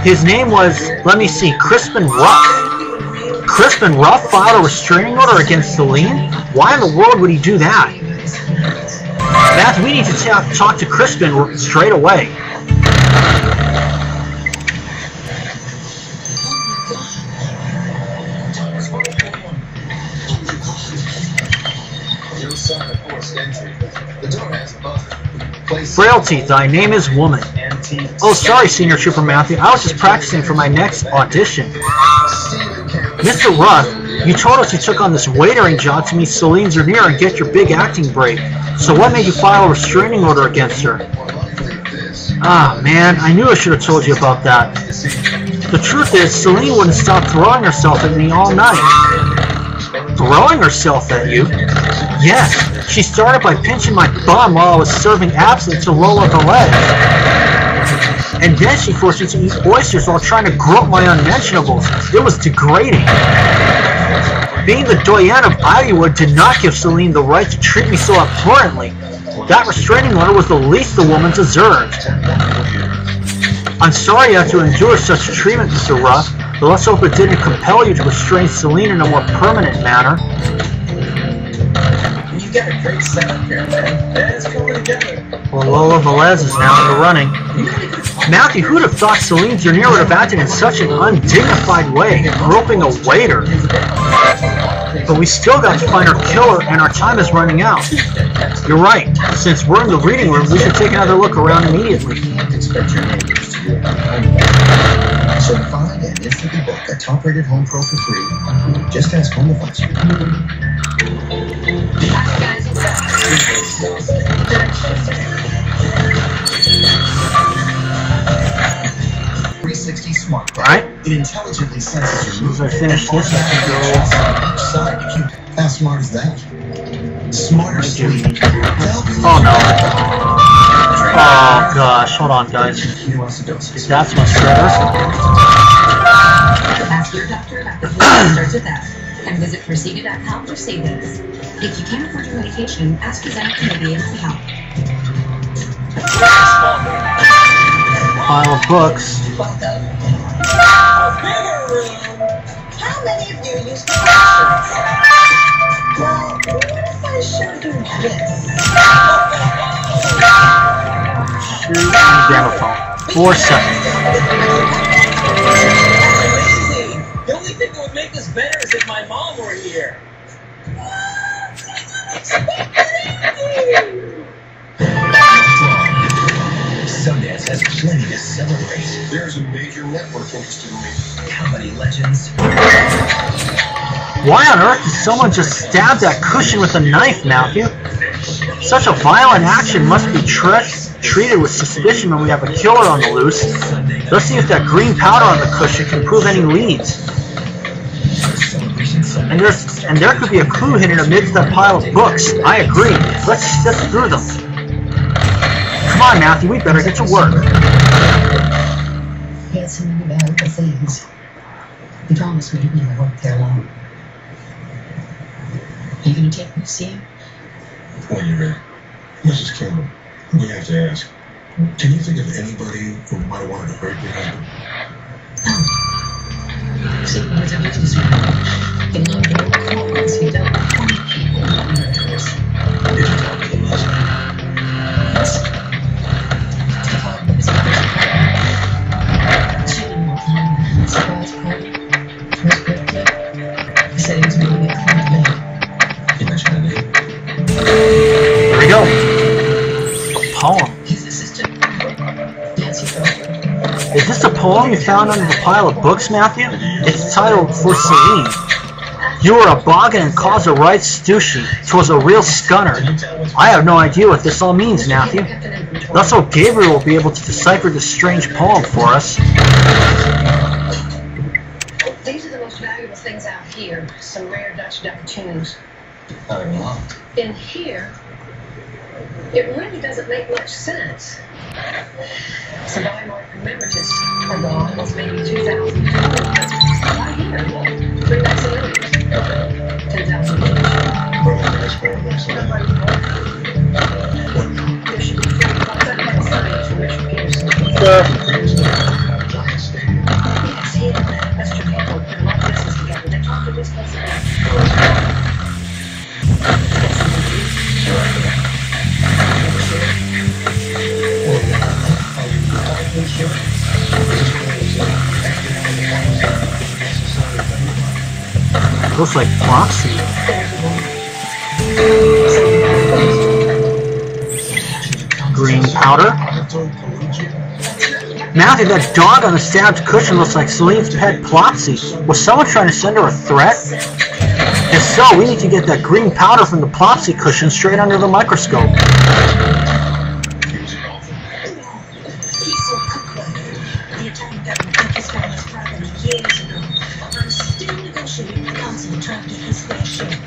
His name was, let me see, Crispin Ruff. Crispin Ruff filed a restraining order against Celine? Why in the world would he do that? Matthew, we need to talk to Crispin straight away. Frailty, thy name is woman. Oh, sorry, Senior Trooper Matthew. I was just practicing for my next audition. Mr. Ruff, you told us you took on this waitering job to meet Celine Dernier and get your big acting break. So what made you file a restraining order against her? Ah, man, I knew I should have told you about that. The truth is, Celine wouldn't stop throwing herself at me all night. Throwing herself at you? Yes. She started by pinching my bum while I was serving absinthe to Lola Velez. And then she forced me to eat oysters while trying to grunt my unmentionables. It was degrading. Being the doyen of Ivywood did not give Celine the right to treat me so abhorrently. That restraining order was the least the woman deserved. I'm sorry you have to endure such treatment, Mr. Ruff, but let's hope it didn't compel you to restrain Celine in a more permanent manner. You got a great setup here, man. It's coming together. Well, Lola Velez is now in the running. Matthew, who'd have thought Celine Dernier would have acted in such an undignified way, groping a waiter? But we still got to find our killer, and our time is running out. You're right. Since we're in the reading room, we should take another look around immediately. Expect your neighbors to do it. So to find and instantly book a top-rated home pro for free, just ask Home Advisor. 360 Smart. Right? It intelligently senses your movement. As I finish this, I can go. How smart is that? Smarter sleep. Oh no. Oh gosh, hold on guys. That's my stress. Ask your doctor about the flu starts with F, and visit Proceeda.com for savings. If you can't afford your medication, ask your doctor to be able to help. Pile of books. How many of you use captions? Well, what if I showed you this? Shoot and gramophone. 4 seconds. Amazing. The only thing that would make this better is if my mom were here. Sundance has plenty to celebrate. There's a major network interested in me. Comedy legends. Why on earth did someone just stab that cushion with a knife, Matthew? Such a violent action must be treated with suspicion when we have a killer on the loose. Let's see if that green powder on the cushion can prove any leads. And there could be a clue hidden amidst that pile of books. I agree. Let's sift through them. Come on, Matthew, we better get to work. He had so many valuable things. He promised me he'd never work there long. Are you going to take me to see him? When you're ready. Mrs. Campbell, we have to ask. Can you think of anybody who might have wanted to hurt your husband? No. See, he was a businessman. He loved old clothes. He dealt with funny people, not murderers. Did you talk to him last night? Yes. He called me his mother's apartment. She didn't want to have a surprise party for his birthday. He said he was making it kind of late. He mentioned a name. Here we go. A poem. His assistant, Nancy Felder. Is this a poem you found under the pile of books, Matthew? It's titled For Celine. You were a boggin and caused a right stooshy. 'Twas a real scunner. I have no idea what this all means, Matthew. Thus, so Gabriel will be able to decipher this strange poem for us. These are the most valuable things out here. Some rare Dutch duck tunes. Wow. In here, it really doesn't make much sense. Some Weimar commemorative are gone. It's maybe 2,000 pounds. Why here? 3,000 million. 10,000 million. There should be 35 signs from Richard Peterson. Yes, he and Esther Campbell put a lot of business together. They talked to this place about Looks like Flopsy. Green powder. Matthew, that dog on the stabbed cushion looks like Celine's pet Plopsy. Was someone trying to send her a threat? If so, we need to get that green powder from the Plopsy cushion straight under the microscope. He's so cooked. The Italian government took his family's property years ago. I'm still negotiating with the council trying to get his fair share.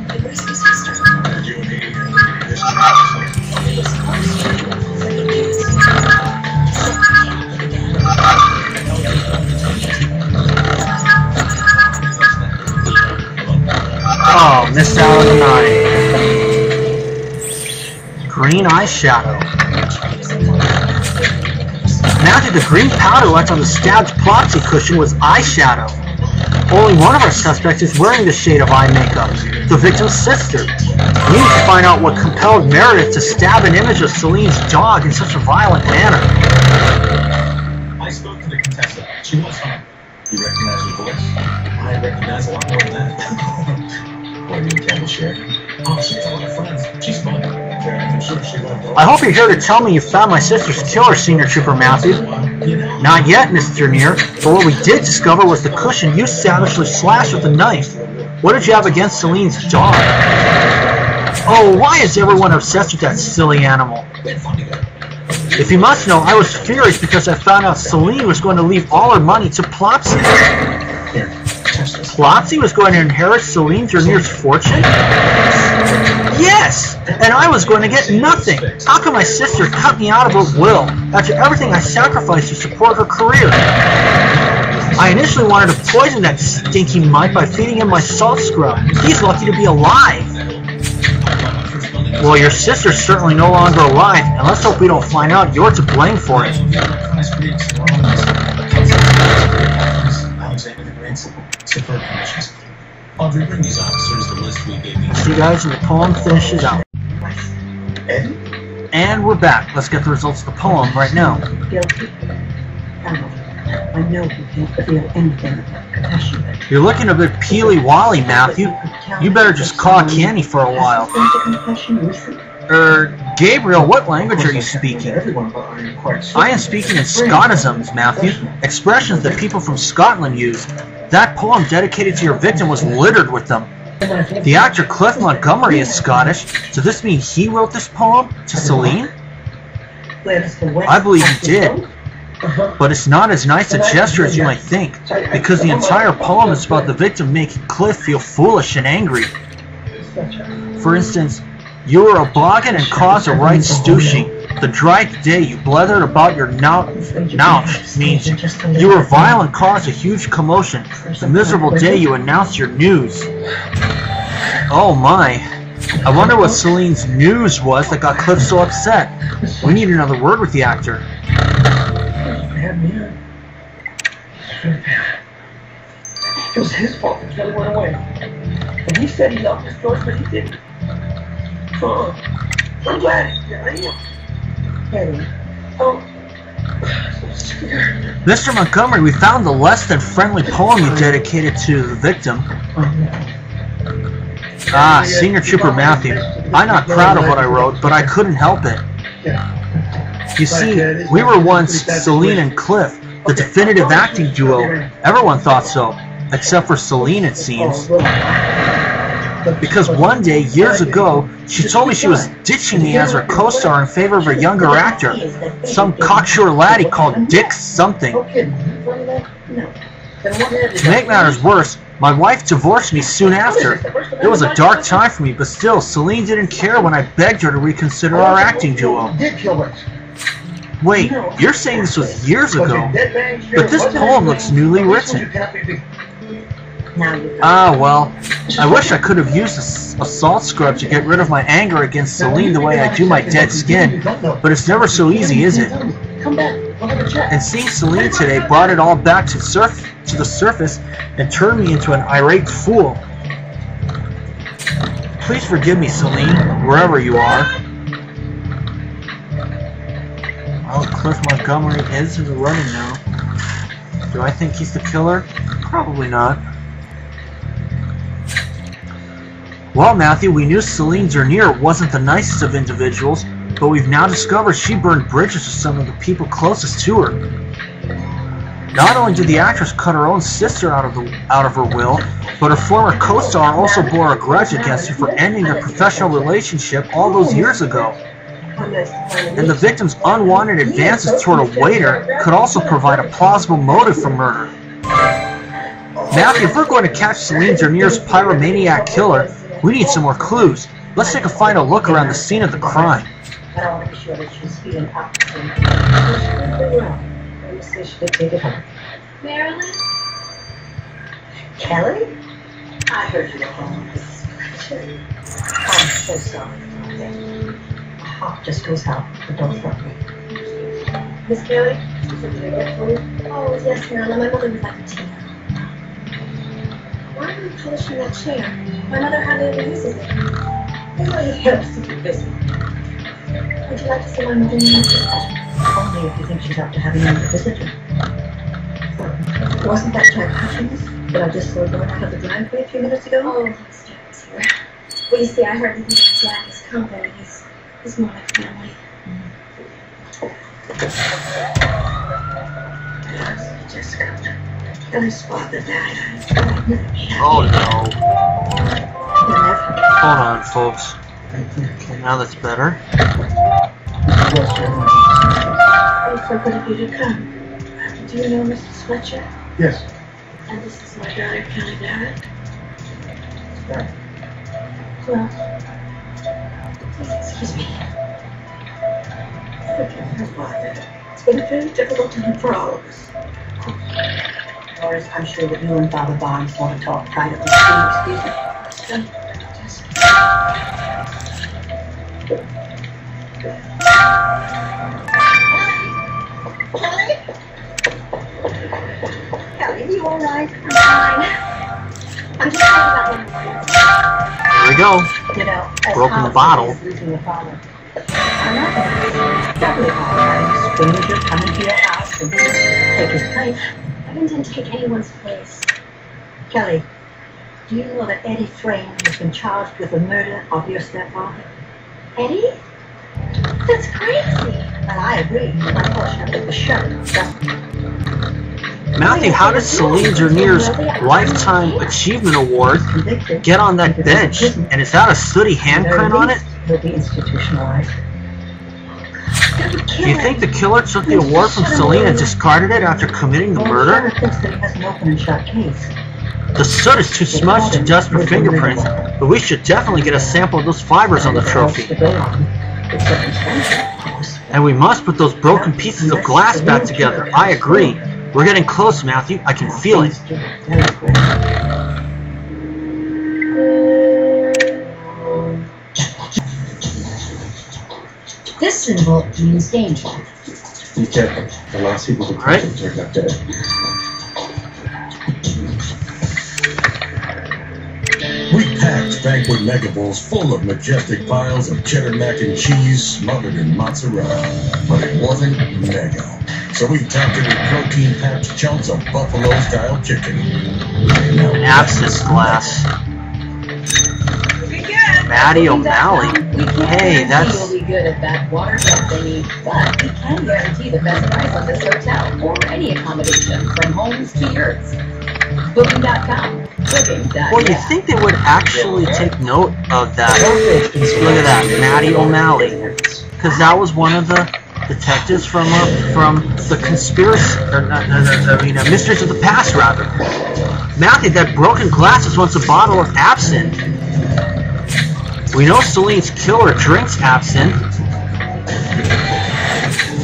The rest is history. Oh, missed out on the 9. Green eyeshadow. Matthew, the green powder left on the stabbed Plotzy cushion was eyeshadow. Only one of our suspects is wearing the shade of eye makeup, the victim's sister. We need to find out what compelled Meredith to stab an image of Celine's dog in such a violent manner. I spoke to the Contessa. She was home. You recognize her voice? I recognize a lot more than that. What, you can't share? Oh, she has a lot of friends. She's fun. I'm sure she loved her. I hope you're here to tell me you found my sister's killer, Senior Trooper Matthew. Not yet, Mr. Neer, but what we did discover was the cushion you savagely slashed with a knife. What did you have against Celine's dog? Oh, why is everyone obsessed with that silly animal? If you must know, I was furious because I found out Celine was going to leave all her money to Plotzy. Plotzy was going to inherit Celine Dernier's fortune? Yes! And I was going to get nothing! How could my sister cut me out of her will, after everything I sacrificed to support her career? I initially wanted to poison that stinky mite by feeding him my salt scrub. He's lucky to be alive! Well, your sister's certainly no longer alive, and let's hope we don't find out you're to blame for it. Audrey, bring these officers the list we gave you. See you guys when the poem finishes out. And we're back. Let's get the results of the poem right now. Guilty. I know you can't feel anything but compassion. You're looking a bit peely-wally, Matthew. You better just caw candy for a while. Gabriel, what language are you speaking? I am speaking in Scotisms, Matthew. Expressions that people from Scotland use. That poem dedicated to your victim was littered with them. The actor Cliff Montgomery is Scottish. Does this mean he wrote this poem to Celine? I believe he did. But it's not as nice a gesture as you might think, because the entire poem is about the victim making Cliff feel foolish and angry. For instance, you were a blogging and caused a right stoushing. The dried day you blethered about your nouch means you were vile and caused a huge commotion. The miserable day you announced your news. Oh my. I wonder what Celine's news was that got Cliff so upset. We need another word with the actor. It was his fault that Kelly went away. And he said he loved his George, but he didn't. I'm glad I am. Mr. Montgomery, we found the less than friendly poem you dedicated to the victim. Ah, Senior Trooper Matthew. I'm not proud of what I wrote, but I couldn't help it. You see, we were once Celine and Cliff, the definitive acting duo. Everyone thought so, except for Celine, it seems. Because one day, years ago, she told me she was ditching me as her co-star in favor of a younger actor, some cocksure laddie called Dick something. To make matters worse, my wife divorced me soon after. It was a dark time for me, but still, Celine didn't care when I begged her to reconsider our acting duo. Wait, you're saying this was years ago, but this poem looks newly written. Ah, well, I wish I could have used a salt scrub to get rid of my anger against Celine the way I do my dead skin, but it's never so easy, is it? And seeing Celine today brought it all back to the surface and turned me into an irate fool. Please forgive me, Celine, wherever you are. Well, Cliff Montgomery is in the running now. Do I think he's the killer? Probably not. Well, Matthew, we knew Celine Dernier wasn't the nicest of individuals, but we've now discovered she burned bridges with some of the people closest to her. Not only did the actress cut her own sister out of her will, but her former co-star also bore a grudge against her for ending their professional relationship all those years ago. And the victim's unwanted advances toward a waiter could also provide a plausible motive for murder. Matthew, if we're going to catch Celine Dernier's pyromaniac killer, we need some more clues. Let's take a final look around the scene of the crime. But I want to be sure that she's feeling up to something. Let me see, she did take it home. Marilyn? Kelly? I heard you were home. I'm so sorry. My heart just goes out. But don't stop me. Miss Kelly? Oh, yes, Marilyn. My mother would like a tea. Why are you polishing that chair? My mother hardly ever uses it. Everybody helps to keep busy. Would you like to see my mother in Only if you think she's up to having another visitor. Wasn't that Jack Hutchins that I just saw going out of the driveway a few minutes ago? Oh, that's Jack's here. Well, you see, I heard that Jack is company. He's more like family. Jessica. Kelly's father died. Oh no. Hold on, folks. Okay, now that's better. It's so good of you to come. Do you know Mrs. Fletcher? Yes. And this is my daughter, Kelly Barrett. Yeah. Well, please excuse me. Forgive her father. It's been a very difficult time for all of us. Doris, I'm sure that you and Father Barnes want to talk privately. Excuse me. Kelly, are you alright? I'm fine. I'm just talking about There we go. You know, Broken the bottle. Losing the father. I'm not going to doubly apologize. Stranger coming to your house and take his place. I didn't intend to take anyone's place. Kelly, do you know that Eddie Frame has been charged with the murder of your stepfather? Eddie? That's crazy. Well, I agree. Unfortunately, the sheriff doesn't. Matthew, how did Celine Dernier's Lifetime Achievement Award get on that bench? And is that a sooty handprint on it? He'll be institutionalized. Do you think the killer took the award from Celine and discarded it after committing the murder? The sheriff thinks that he has an open and shut case. The soot is too smudged to dust for fingerprints, but we should definitely get a sample of those fibers on the trophy. And we must put those broken pieces of glass back together. I agree. We're getting close, Matthew. I can feel it. This symbol means danger. Be careful. The last people who Right. turned up dead. We packed banquet mega bowls full of majestic piles of cheddar mac and cheese smothered in mozzarella, but it wasn't mega. So we topped it with protein-packed chunks of buffalo-style chicken. An abscess glass. Maddie O'Malley. Hey, that's... We'll be good at that water that they need, but we can guarantee the best price on this hotel or any accommodation from homes to yurts. Booking.com. Booking.com. Well, you think they would actually take note of that? Look at that, Maddie O'Malley. Because that was one of the detectives from the conspiracy, Mysteries of the Past, rather. Matthew, that broken glass is once a bottle of absinthe. We know Celine's killer drinks absinthe,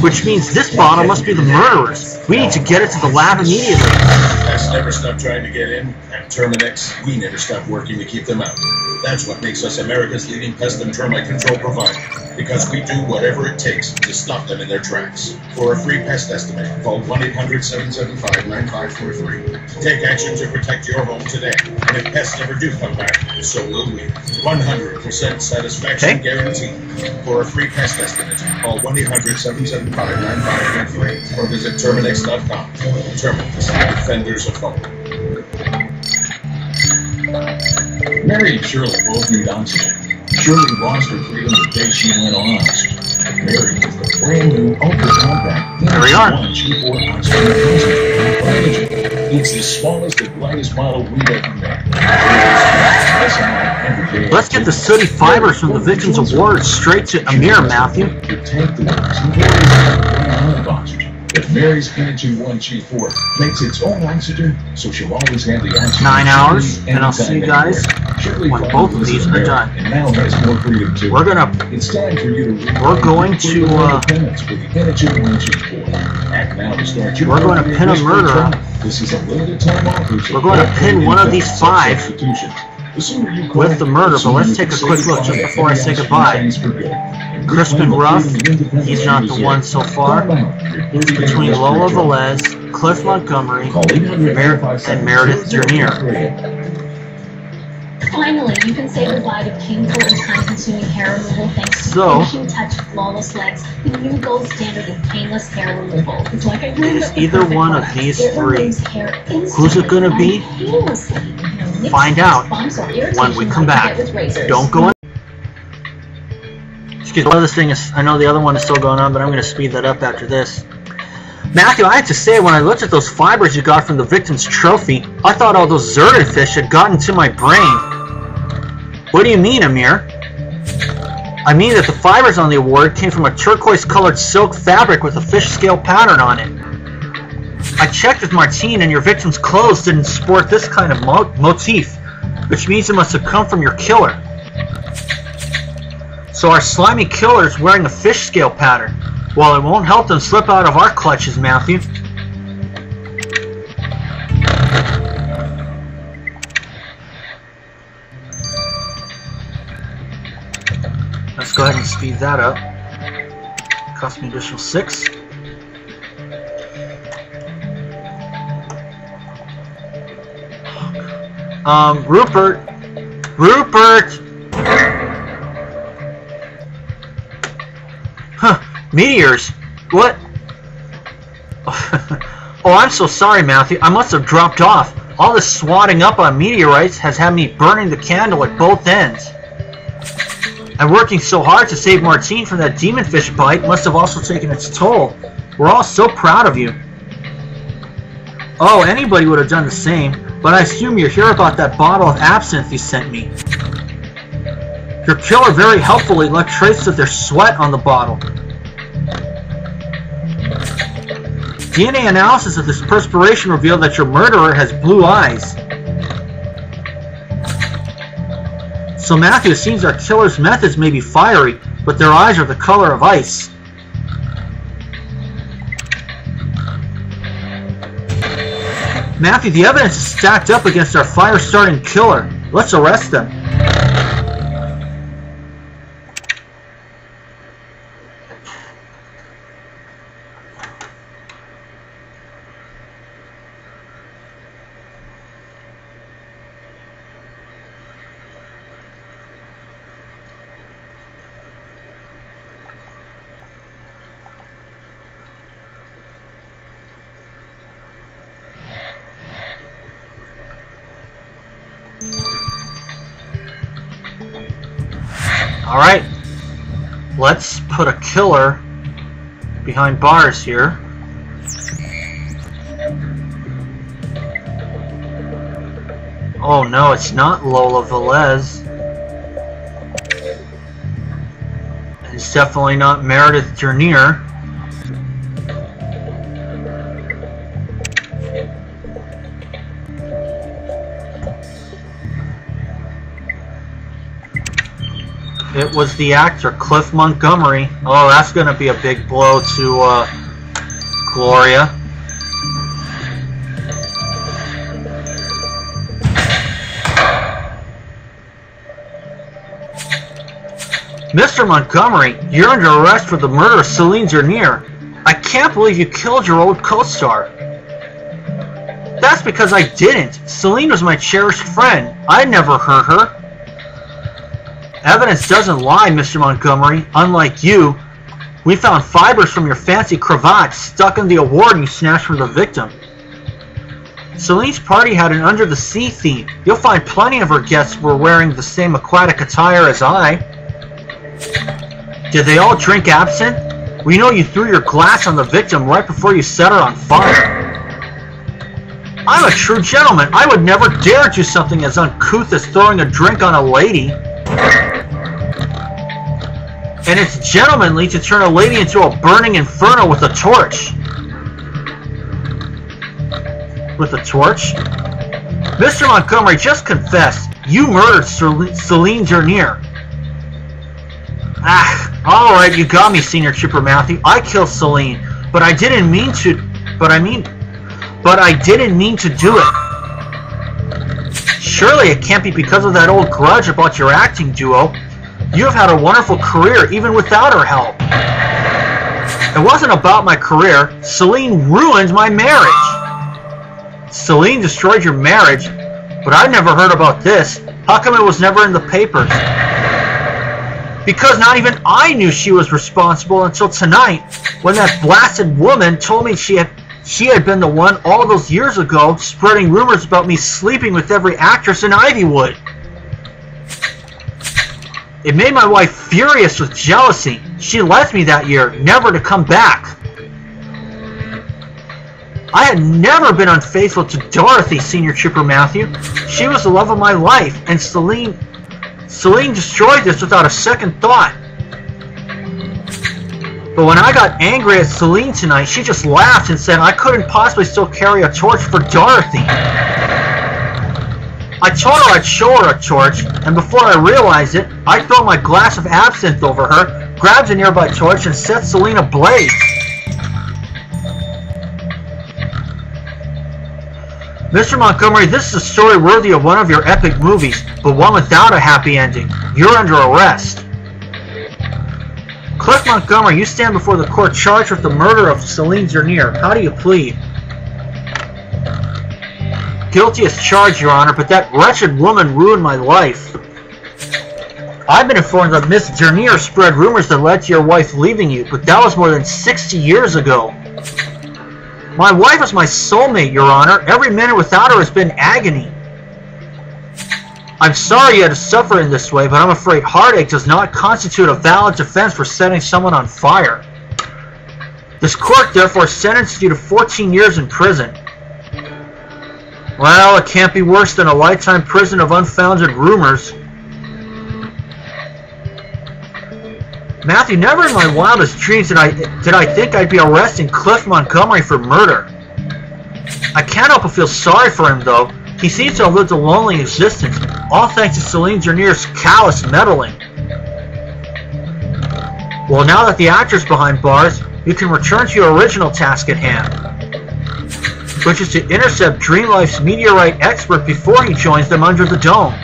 which means this bottle must be the murderer's. We need to get it to the lab immediately. Pests never stop trying to get in. At Terminix, we never stop working to keep them out. That's what makes us America's leading pest and termite control provider, because we do whatever it takes to stop them in their tracks. For a free pest estimate, call 1-800-775-9543. Take action to protect your home today. And if pests never do come back, so will we. 100% satisfaction guarantee. For a free pest estimate, call 1-800-775-9543 or visit Terminix.com. Terminix, defenders of home. Mary and Shirley both need oxygen. Shirley lost her freedom the day she went on oxygen. Mary is the brand new ultra compact G4 oxygen concentrate. It's the smallest and lightest model we've ever made. Let's get the sooty fibers from the victim's award straight to Amir, Matthew. But Mary's Energy 1 G4 makes its own oxygen, so she'll always have the oxygen. 9 hours, and I'll see you guys when both of these are done. And now has more freedom too. We're gonna. It's time for you to. We're going to. We're going to pin a murderer. This is a limited time offer. We're going to pin one of these 5 with the murder, but let's take a quick look just before I say goodbye. Crispin Ruff, he's not the one so far. It's between Lola Velez, Cliff Montgomery, and Meredith Dernier. Finally, you can say goodbye to painful and time-consuming hair removal thanks to the finishing touch Flawless Legs, the new gold standard in painless hair removal. It's like I dreamed It's either one of these three. Who's it going to be? Find out when we come back. Don't go in. Excuse me, this thing is, I know the other one is still going on, but I'm going to speed that up after this. Matthew, I have to say, when I looked at those fibers you got from the victim's trophy, I thought all those Zerdin fish had gotten to my brain. What do you mean, Amir? I mean that the fibers on the award came from a turquoise-colored silk fabric with a fish scale pattern on it. I checked with Martine, and your victim's clothes didn't sport this kind of motif, which means it must have come from your killer. So our slimy killer is wearing a fish scale pattern. Well, it won't help them slip out of our clutches, Matthew. Let's go ahead and speed that up. Cost me additional 6. Rupert! Huh, meteors? What? Oh, I'm so sorry, Matthew. I must have dropped off. All this swatting up on meteorites has had me burning the candle at both ends. And working so hard to save Martine from that demonfish bite must have also taken its toll. We're all so proud of you. Oh, anybody would have done the same, but I assume you're here about that bottle of absinthe you sent me. Your killer very helpfully left traces of their sweat on the bottle. DNA analysis of this perspiration revealed that your murderer has blue eyes. So Matthew, it seems our killer's methods may be fiery, but their eyes are the color of ice. Matthew, the evidence is stacked up against our fire-starting killer. Let's arrest them. Alright, let's put a killer behind bars here. Oh no, it's not Lola Velez. It's definitely not Meredith Dernier. It was the actor Cliff Montgomery. Oh, that's going to be a big blow to Gloria. Mr. Montgomery, you're under arrest for the murder of Celine Dernier. I can't believe you killed your old co-star. That's because I didn't. Celine was my cherished friend. I never hurt her. Evidence doesn't lie, Mr. Montgomery. Unlike you, we found fibers from your fancy cravat stuck in the award you snatched from the victim. Celine's party had an under-the-sea theme. You'll find plenty of her guests were wearing the same aquatic attire as I. Did they all drink absinthe? We know you threw your glass on the victim right before you set her on fire. I'm a true gentleman. I would never dare do something as uncouth as throwing a drink on a lady. And it's gentlemanly to turn a lady into a burning inferno with a torch. With a torch? Mr. Montgomery, just confess. You murdered Celine Dernier. Ah, alright, you got me, Senior Trooper Matthew. I killed Celine, but I didn't mean to. But I didn't mean to do it. Surely it can't be because of that old grudge about your acting duo. You have had a wonderful career even without her help. It wasn't about my career. Celine ruined my marriage. Celine destroyed your marriage, but I never heard about this. How come it was never in the papers? Because not even I knew she was responsible until tonight, when that blasted woman told me she had been the one all those years ago spreading rumors about me sleeping with every actress in Ivywood. It made my wife furious with jealousy. She left me that year, never to come back. I had never been unfaithful to Dorothy, Senior Trooper Matthew. She was the love of my life, and Celine destroyed this without a second thought. But when I got angry at Celine tonight, she just laughed and said I couldn't possibly still carry a torch for Dorothy. I told her I'd show her a torch, and before I realized it, I threw my glass of absinthe over her, grabbed a nearby torch, and set Celine ablaze. Mr. Montgomery, this is a story worthy of one of your epic movies, but one without a happy ending. You're under arrest. Cliff Montgomery, you stand before the court charged with the murder of Celine Dernier. How do you plead? Guilty as charged, Your Honor, but that wretched woman ruined my life. I've been informed that Miss Dernier spread rumors that led to your wife leaving you, but that was more than 60 years ago. My wife is my soulmate, Your Honor. Every minute without her has been agony. I'm sorry you had to suffer in this way, but I'm afraid heartache does not constitute a valid defense for setting someone on fire. This court therefore sentenced you to 14 years in prison. Well, it can't be worse than a lifetime prison of unfounded rumors. Matthew, never in my wildest dreams did I think I'd be arresting Cliff Montgomery for murder. I can't help but feel sorry for him, though. He seems to have lived a lonely existence, all thanks to Celine Dernier's callous meddling. Well, now that the actor's behind bars, you can return to your original task at hand, which is to intercept DreamLife's meteorite expert before he joins them under the dome.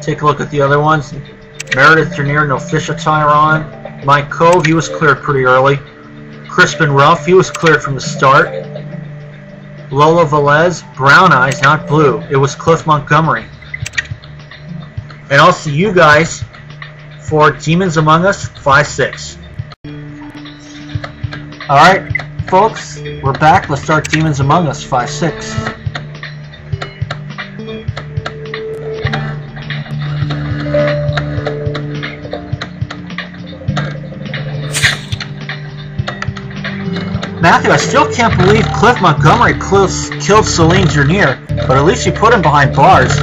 Take a look at the other ones. Meredith Dernier, no fish attire on. Mike Cove, he was cleared pretty early. Crispin Ruff, he was cleared from the start. Lola Velez, brown eyes, not blue. It was Cliff Montgomery. And I'll see you guys for Demons Among Us 5-6. Alright, folks, we're back. Let's start Demons Among Us 5-6. Matthew, I still can't believe Cliff Montgomery killed Celine Dernier, but at least he put him behind bars.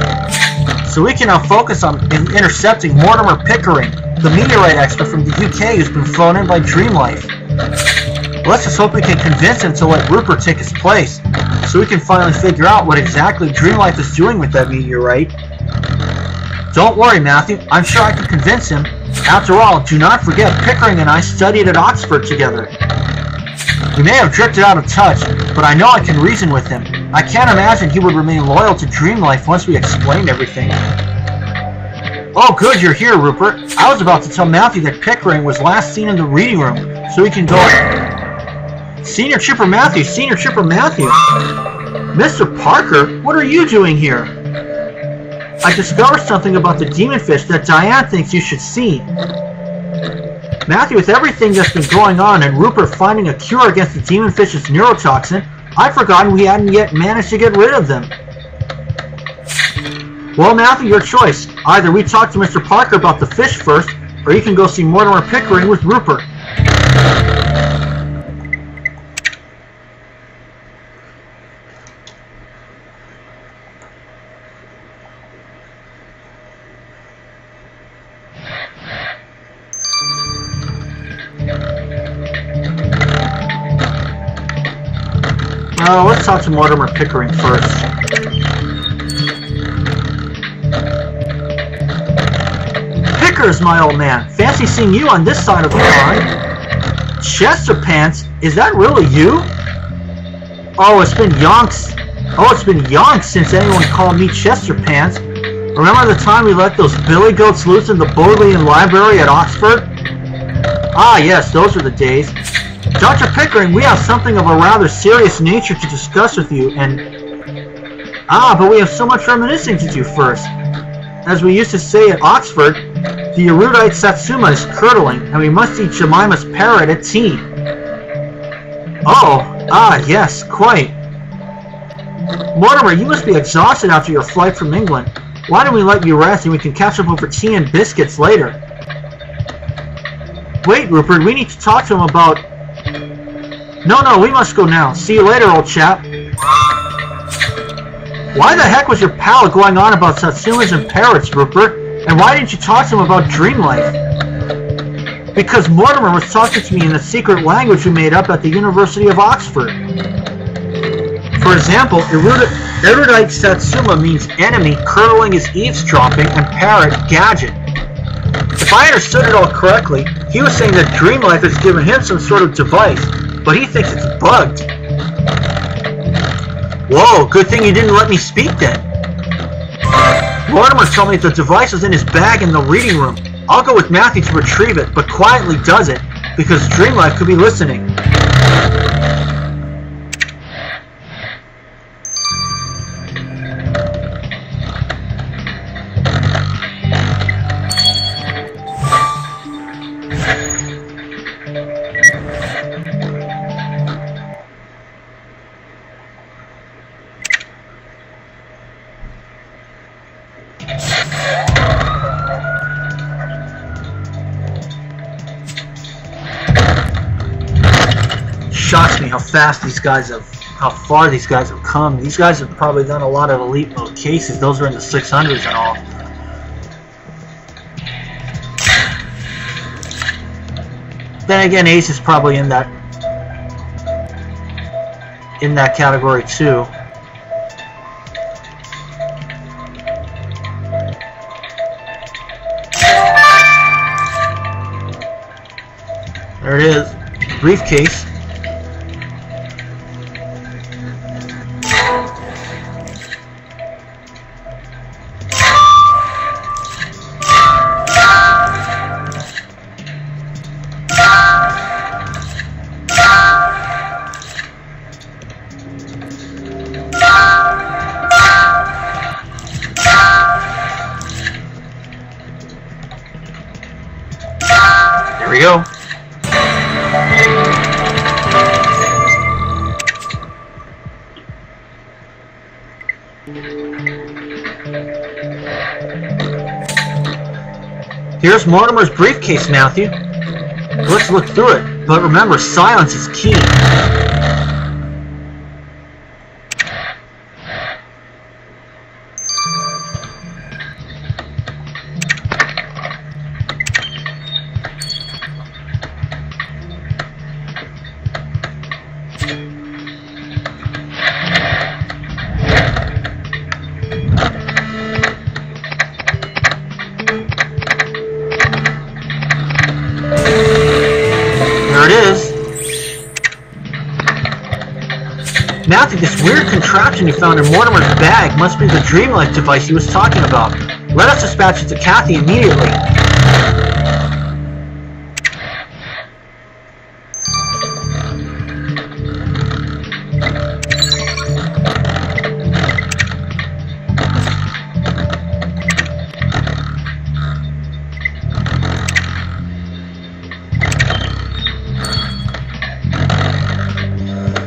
So we can now focus on intercepting Mortimer Pickering, the meteorite expert from the UK who's been flown in by DreamLife. Let's just hope we can convince him to let Rupert take his place, so we can finally figure out what exactly DreamLife is doing with that meteorite. Don't worry, Matthew, I'm sure I can convince him. After all, do not forget, Pickering and I studied at Oxford together. We may have drifted out of touch, but I know I can reason with him. I can't imagine he would remain loyal to DreamLife once we explained everything. Oh good, you're here, Rupert. I was about to tell Matthew that Pickering was last seen in the reading room, so he can go... Senior Trooper Matthew! Senior Trooper Matthew! Mr. Parker, what are you doing here? I discovered something about the demon fish that Diane thinks you should see. Matthew, with everything that's been going on and Rupert finding a cure against the demon fish's neurotoxin, I'd forgotten we hadn't yet managed to get rid of them. Well, Matthew, your choice. Either we talk to Mr. Parker about the fish first, or you can go see Mortimer Pickering with Rupert. Let's talk to Mortimer Pickering first. Pickers, my old man. Fancy seeing you on this side of the pond. Chester Pants? Is that really you? Oh, it's been yonks. Oh, it's been yonks since anyone called me Chester Pants. Remember the time we let those billy goats loose in the Bodleian Library at Oxford? Ah, yes, those were the days. Dr. Pickering, we have something of a rather serious nature to discuss with you, and... Ah, but we have so much reminiscing to do first. As we used to say at Oxford, the erudite Satsuma is curdling, and we must eat Jemima's parrot at tea. Oh, ah, yes, quite. Mortimer, you must be exhausted after your flight from England. Why don't we let you rest and we can catch up over tea and biscuits later? Wait, Rupert, we need to talk to him about... No, we must go now. See you later, old chap. Why the heck was your pal going on about Satsumas and parrots, Rupert? And why didn't you talk to him about dream life? Because Mortimer was talking to me in the secret language we made up at the University of Oxford. For example, erudite Satsuma means enemy, curdling is eavesdropping, and parrot, gadget. If I understood it all correctly, he was saying that dream life has given him some sort of device, but he thinks it's bugged. Whoa, good thing you didn't let me speak then. Mortimer told me the device was in his bag in the reading room. I'll go with Matthew to retrieve it, but quietly does it, because dream life could be listening. Shocks me how fast these guys have, how far these guys have come. These guys have probably done a lot of elite mode cases. Those are in the 600s and all. Then again, Ace is probably in that category too. There it is, briefcase. There we go. Here's Mortimer's briefcase, Matthew. Let's look through it, but remember, silence is key. Matthew, this weird contraption you found in Mortimer's bag must be the Dreamlight device he was talking about. Let us dispatch it to Kathy immediately.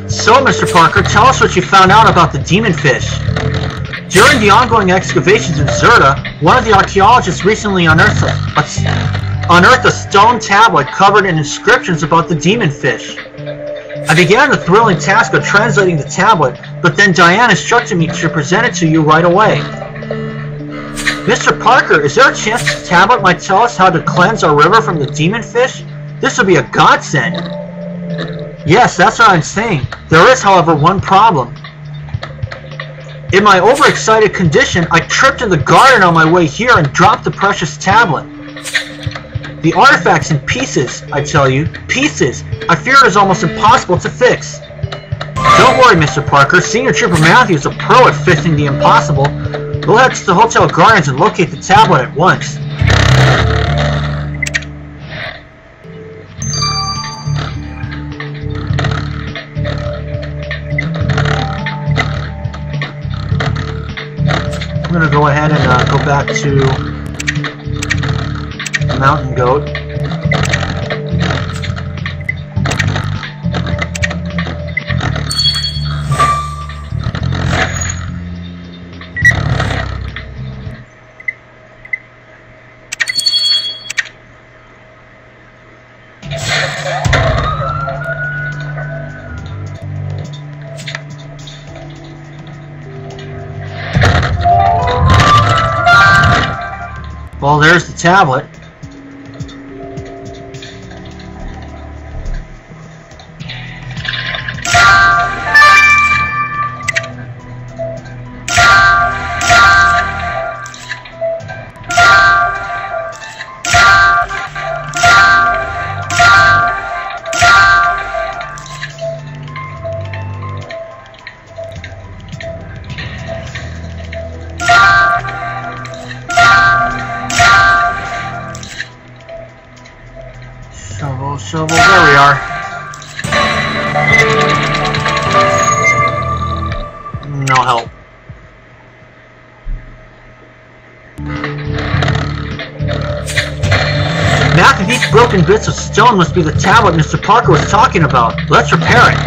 So, Mr. Parker, tell us what you found out about the demon fish. During the ongoing excavations in Zerta, one of the archaeologists recently unearthed a stone tablet covered in inscriptions about the demon fish. I began the thrilling task of translating the tablet, but then Diane instructed me to present it to you right away. Mr. Parker, is there a chance this tablet might tell us how to cleanse our river from the demon fish? This would be a godsend. Yes, that's what I'm saying. There is, however, one problem. In my overexcited condition, I tripped in the garden on my way here and dropped the precious tablet. The artifact's in pieces, I tell you. Pieces! I fear it is almost impossible to fix. Don't worry, Mr. Parker. Senior Trooper Matthew is a pro at fixing the impossible. We'll head to the Hotel Gardens and locate the tablet at once. I'm going to go ahead and go back to Mountain Goat. Well, there's the tablet. Shovel, there we are. No help. Matthew, these broken bits of stone must be the tablet Mr. Parker was talking about. Let's repair it.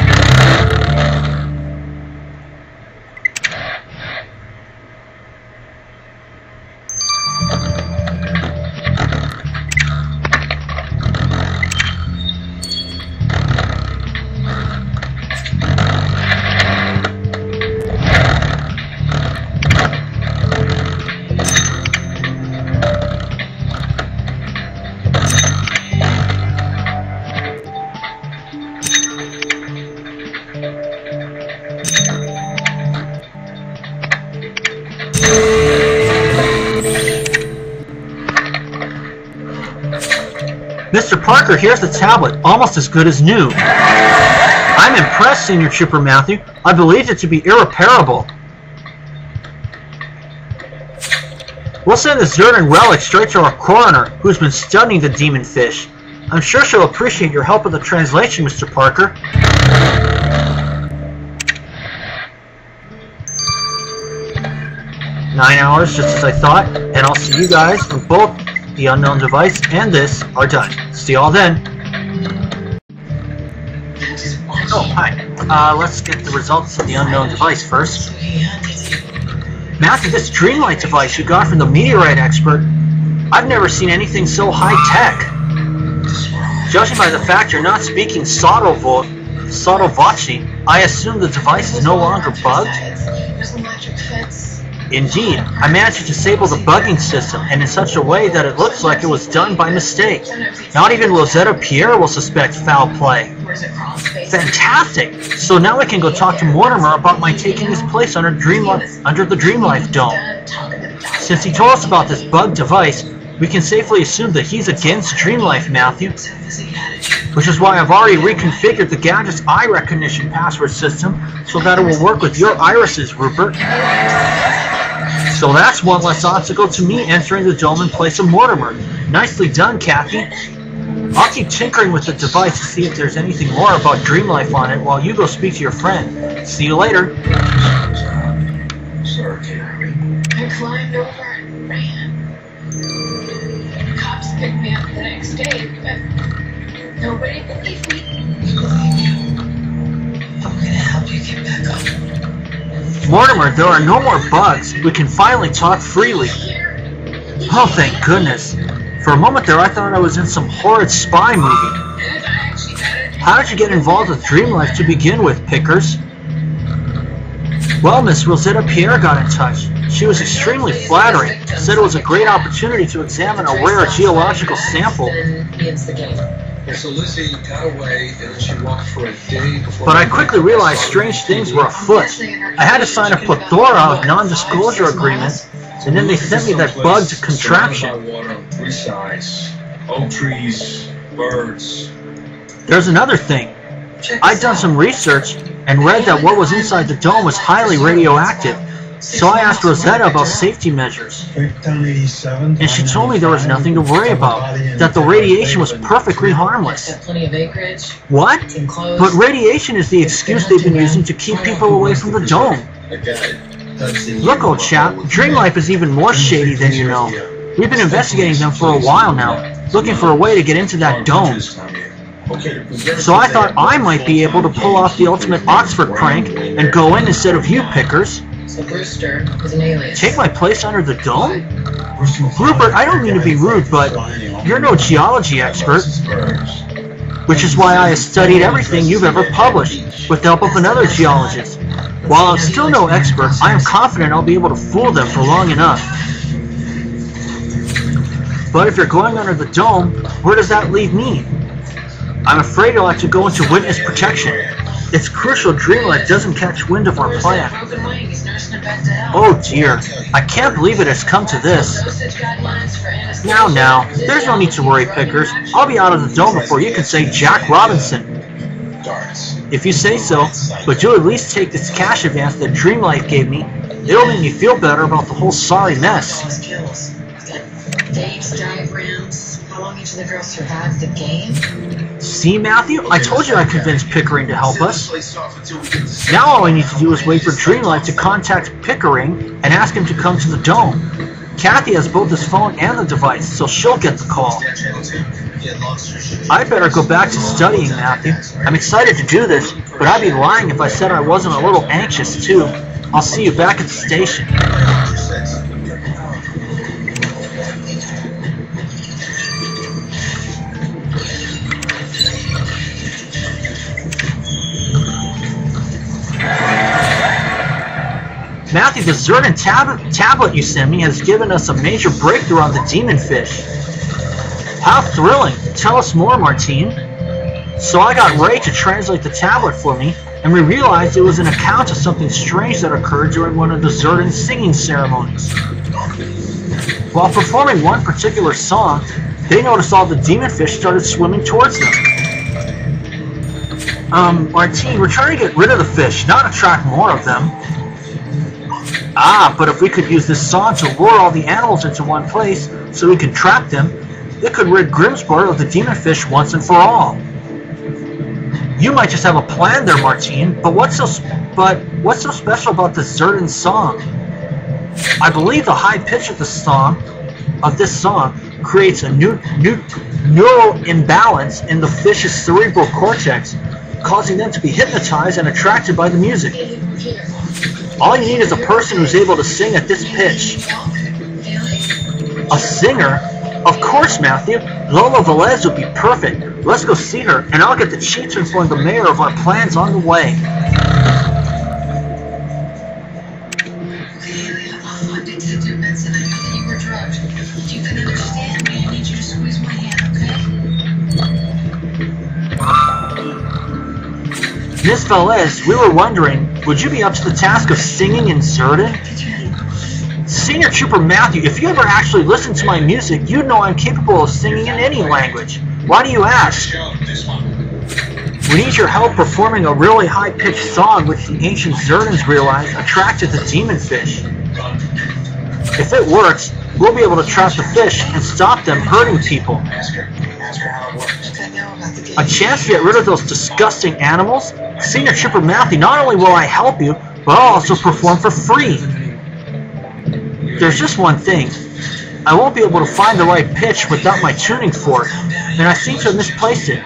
Mr. Parker, here's the tablet, almost as good as new. I'm impressed, Senior Trooper Matthew. I believed it to be irreparable. We'll send the Zerdan relic straight to our coroner, who's been studying the demon fish. I'm sure she'll appreciate your help with the translation, Mr. Parker. "9 hours, just as I thought, and I'll see you guys when both the unknown device and this are done. See y'all then." Oh, hi. Let's get the results of the unknown device first. Matthew, this Dreamlight device you got from the meteorite expert, I've never seen anything so high-tech. Judging by the fact you're not speaking Sotovoci, I assume the device is no longer bugged? Indeed, I managed to disable the bugging system, and in such a way that it looks like it was done by mistake. Not even Rosetta Pierre will suspect foul play. Fantastic! So now I can go talk to Mortimer about my taking his place under the Dreamlife Dome. Since he told us about this bugged device, we can safely assume that he's against Dreamlife, Matthew. Which is why I've already reconfigured the gadget's eye recognition password system so that it will work with your irises, Rupert. So that's one less obstacle to me entering the dome in place of Mortimer. Nicely done, Kathy. I'll keep tinkering with the device to see if there's anything more about Dreamlife on it while you go speak to your friend. See you later. Sure, Gary. I climbed over and ran. Cops picked me up the next day, but nobody believed me. We believe you. I'm gonna help you get back up. Mortimer, there are no more bugs. We can finally talk freely. Oh, thank goodness. For a moment there, I thought I was in some horrid spy movie. How did you get involved with Dreamlife to begin with, Pickers? Well, Miss Rosetta Pierre got in touch. She was extremely flattering. Said it was a great opportunity to examine a rare geological sample. And so Lizzie got away, and then she walked for a day before... But I quickly realized strange things were afoot. I had to sign a plethora of non-disclosure agreements, and then they sent me that bugged contraption. Water on 3 sides. Oak trees, birds. There's another thing. I'd done some research and read that what was inside the dome was highly radioactive, so I asked Rosetta about safety measures. And she told me there was nothing to worry about, that the radiation was perfectly harmless. Plenty of acreage. What? But radiation is the excuse they've been using to keep people away from the dome. I got it. Look, old chap, Dream Life is even more shady than you know. We've been investigating them for a while now, looking for a way to get into that dome. So I thought I might be able to pull off the ultimate Oxford prank and go in instead of you, Pickers. So Brewster is an alias. Take my place under the dome? Rupert, I don't mean to be rude, but you're no geology expert. Which is why I have studied everything you've ever published, with the help of another geologist. While I'm still no expert, I am confident I'll be able to fool them for long enough. But if you're going under the dome, where does that leave me? I'm afraid I'll have to go into witness protection. It's crucial Dream Life doesn't catch wind of our plan. Oh dear, I can't believe it has come to this. Now, there's no need to worry, Pickers. I'll be out of the dome before you can say Jack Robinson. If you say so, but you'll at least take this cash advance that Dream Life gave me. It'll make me feel better about the whole sorry mess. Dates, diagrams, how long each of the girls survived the game. See, Matthew? I told you I convinced Pickering to help us. Now all I need to do is wait for Dream Life to contact Pickering and ask him to come to the dome. Kathy has both his phone and the device, so she'll get the call. I'd better go back to studying, Matthew. I'm excited to do this, but I'd be lying if I said I wasn't a little anxious, too. I'll see you back at the station. Matthew, the Zerdan tablet you sent me has given us a major breakthrough on the demon fish. How thrilling! Tell us more, Martine. So I got Ray to translate the tablet for me, and we realized it was an account of something strange that occurred during one of the Zerdan singing ceremonies. While performing one particular song, they noticed all the demon fish started swimming towards them. Martine, we're trying to get rid of the fish, not attract more of them. Ah, but if we could use this song to lure all the animals into one place so we can trap them, it could rid Grimsport of the demon fish once and for all. You might just have a plan there, Martine, but what's so special about the Zerdan song? I believe the high pitch of this song creates a neural imbalance in the fish's cerebral cortex, causing them to be hypnotized and attracted by the music. All you need is a person who's able to sing at this pitch. A singer? Of course, Matthew. Lola Velez would be perfect. Let's go see her, and I'll get the chief to inform the mayor of our plans on the way. Detective Benson, I know that you were drugged. If you can understand me, I need you to squeeze my hand, okay? Miss Velez, we were wondering, would you be up to the task of singing in Zerdan? Senior Trooper Matthew, if you ever actually listened to my music, you'd know I'm capable of singing in any language. Why do you ask? We need your help performing a really high-pitched song which the ancient Zerdans realized attracted the demon fish. If it works, we'll be able to trap the fish and stop them hurting people. A chance to get rid of those disgusting animals? Senior Trooper Matthew, not only will I help you, but I'll also perform for free. There's just one thing. I won't be able to find the right pitch without my tuning fork, and I seem to have misplaced it.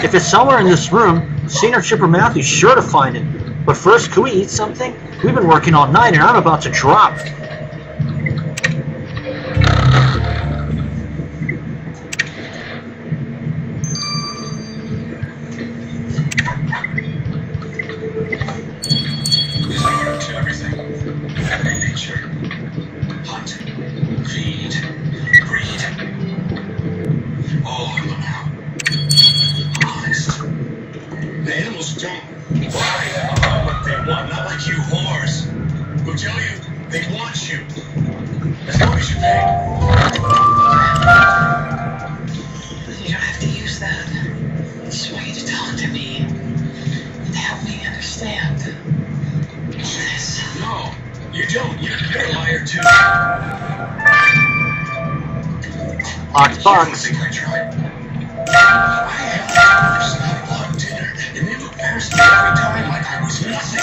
If it's somewhere in this room, Senior Trooper Matthew's sure to find it. But first, can we eat something? We've been working all night and I'm about to drop. These are to everything. Every nature. Hunt, feed, breed. All Box, box. I had $1 dinner, and they looked past me every time like I was nothing.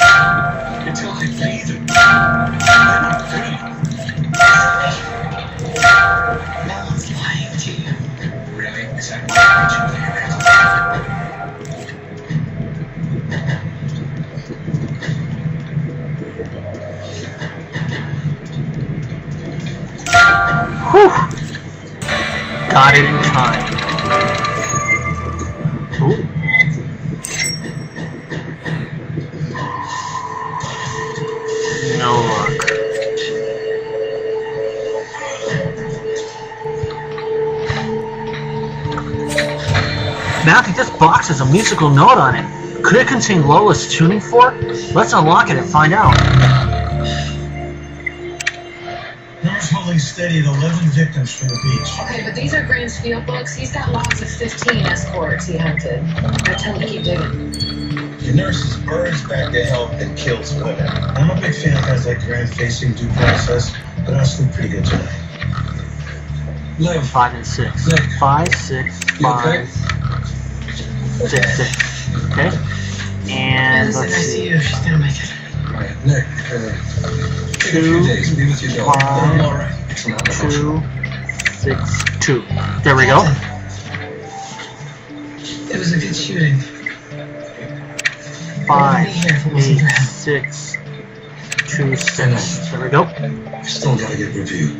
Until I paid them. Then I'm paid. No one's lying to you. Really? Is that what you Whew. Got it in time. Ooh. No luck. Matthew, this box has a musical note on it. Could it contain Lola's tuning fork? Let's unlock it and find out. Numbers holding steady at 11 victims from the beach. Okay, but these are Graham's field books. He's got logs of 15 escorts he hunted. I tell him to keep digging. The nurses burns back to help and kills women. I'm a big fan of guys like Graham facing due process, but I sleep pretty good tonight. Live. 5 and 6. Nick. 5, 6, 5, 6, 6. Okay. And let's see. She's gonna make it. Alright, Nick, take a few days, be with your dog. 5, Alright, it's not 2, 6, 2. There we go. It was a good shooting. 5, 8, 6, 2, 6. There we go. Still gotta get reviewed.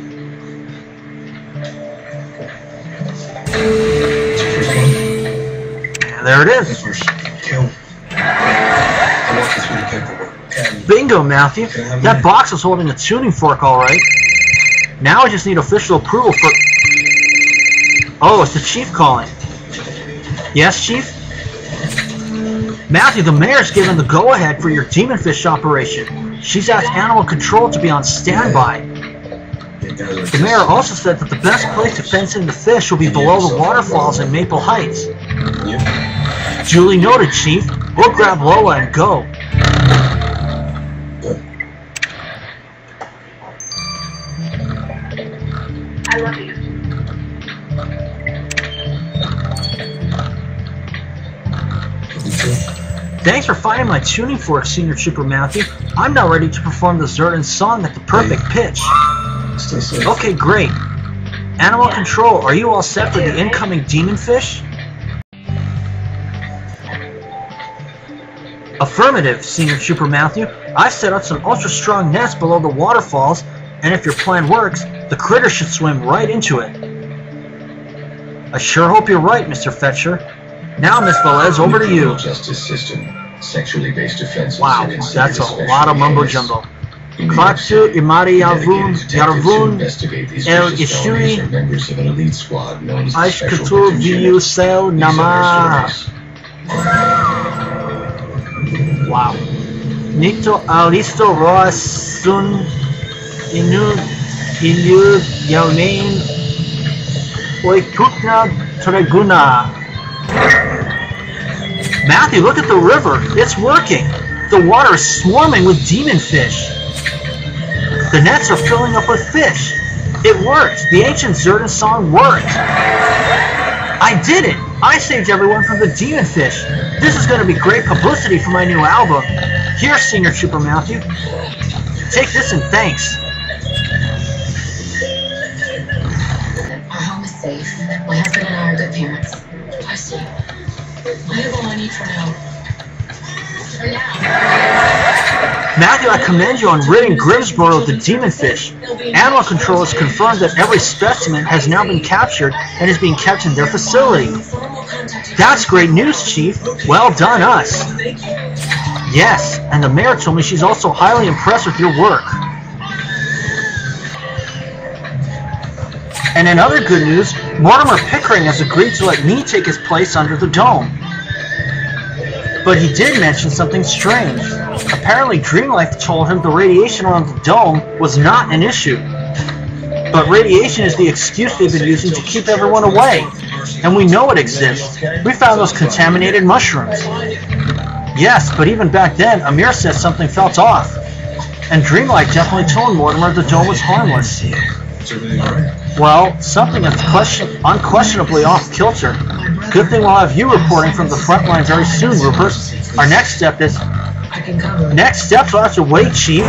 And there it is. First, kill. I'll walk you through the paperwork. And Bingo, Matthew. That box is holding a tuning fork, alright. Now I just need official approval for... Oh, it's the chief calling. Yes, chief? Matthew, the mayor's given the go-ahead for your demon fish operation. She's asked animal control to be on standby. The mayor also said that the best place to fence in the fish will be below the waterfalls in Maple Heights. Duly noted, chief. We'll grab Lola and go. I love you. Thanks for finding my tuning fork, Senior Trooper Matthew. I'm now ready to perform the Zerdan song at the perfect pitch. stay safe. Okay, great. Animal control, are you all set for the incoming demon fish? Affirmative, Senior Trooper Matthew. I've set up some ultra-strong nets below the waterfalls, and if your plan works, the critter should swim right into it. I sure hope you're right, Mr. Fetcher. Now, Miss Velez, over to you. Justice system, sexually based offenses. Wow, that's a lot of mumbo-jumbo. Kratsu Imari Yavun El Ishui Ashkatu Viu Sel Nama. Wow. Nito Alisto Roasun Inu Ilu Yaunain Oikutna Treguna. Matthew, look at the river. It's working. The water is swarming with demon fish. The nets are filling up with fish. It worked. The ancient Zerdan song worked. I did it. I saved everyone from the demon fish. This is going to be great publicity for my new album. Here, Senior Trooper Matthew. Take this and thanks. Our home is safe. My husband and I are good parents. I see. I have all I need for now. For now. Matthew, I commend you on ridding Grimsboro of the demon fish. Animal Control has confirmed that every specimen has now been captured and is being kept in their facility. That's great news, Chief. Well done, us. Yes, and the mayor told me she's also highly impressed with your work. And in other good news, Mortimer Pickering has agreed to let me take his place under the dome. But he did mention something strange. Apparently Dreamlife told him the radiation around the dome was not an issue. But radiation is the excuse they've been using to keep everyone away. And we know it exists. We found those contaminated mushrooms. Yes, but even back then, Amir said something felt off. And Dreamlife definitely told Mortimer the dome was harmless. Is everything all right? Well, something that's unquestionably off kilter. Good thing we'll have you reporting from the front line very soon, Rupert. Our next step is... Next steps, we'll have to wait, Chief.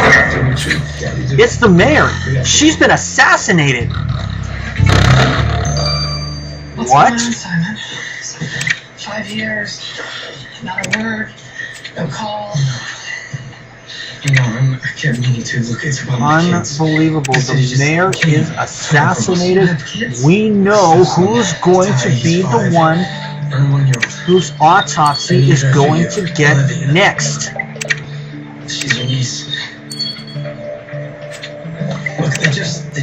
It's the mayor. She's been assassinated. What? 5 years, not a word, no call. No, I kept meaning to look about my kids. Unbelievable. The mayor is assassinated. We know who's going to be the one whose autopsy is going to get next. She's your niece. Look, they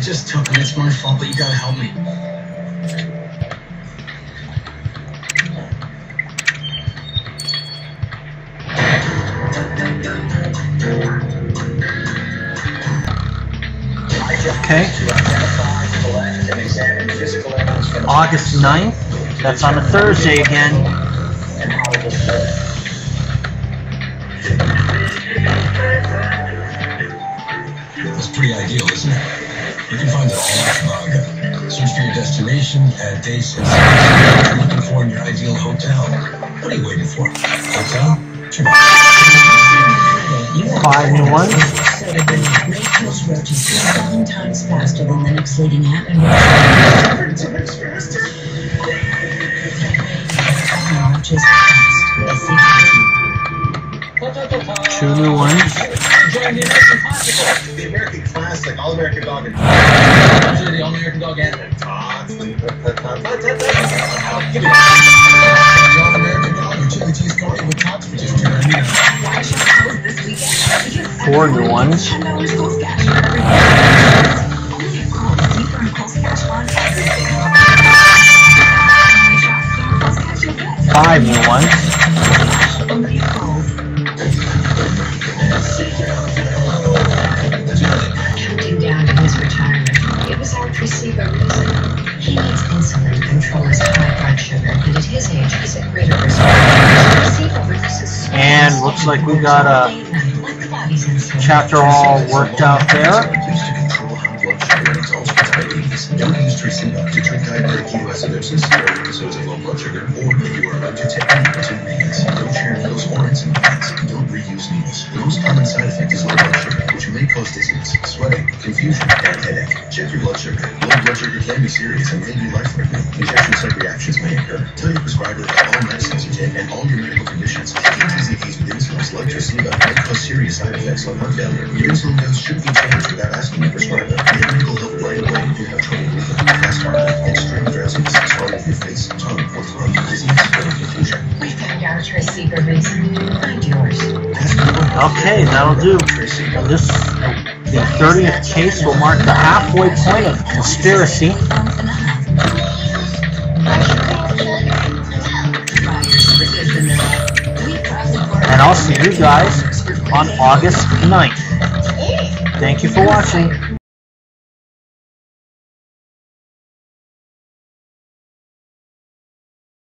just took him. It's my fault, but you gotta help me. Okay. August 9th. That's on a Thursday again. That's pretty ideal, isn't it? You can find it all out. Search for your destination, add dates, and what you're looking for in your ideal hotel. What are you waiting for? Hotel? Sure. 5 new ones. Great Coast Roach is 7 times faster than the next leading app and Roach is fast. Two new ones. Enjoying the American classical. The American classic, All-American Dog and Usually the All-American Dog and Tots. Give me that. The All-American Dog or Chili Cheese Curry with Tots for just $2.99. Four new ones. $10 Coast Cash. Only a call. Deeper and Coast Cash on everything. 5 new ones. Only a call. Counting down to his retirement. It was hard to see the reason. He needs insulin to control his high blood sugar, and at his age, he's at greater risk. And looks like we got a chapter all worked out there. Don't use Traceba to treat diabetic ketoacidosis or episodes of low blood sugar, or if you are about to take nicotine maintenance. Don't share needles or insulin pads. Don't reuse needles. The most common side effect is low blood sugar, which may cause dizziness, sweating, confusion, and headache. Check your blood sugar. Low blood sugar can be serious and may be life-threatening. Injection site reactions may occur. Tell your prescriber about all medicines you take and all your medical conditions. Taking TZDs with insulins like Traceba may cause serious side effects like heart failure. Your insulin dose should be changed without asking your prescriber. Get medical help right away if you have trouble breathing, fast heartbeat, extreme drowsiness, swelling of your face, tongue, or throat, dizziness, or confusion. We found our Traceba reason. Find yours. Okay, that'll do. And this, the 30th case will mark the halfway point of conspiracy. And I'll see you guys on August 9th. Thank you for watching.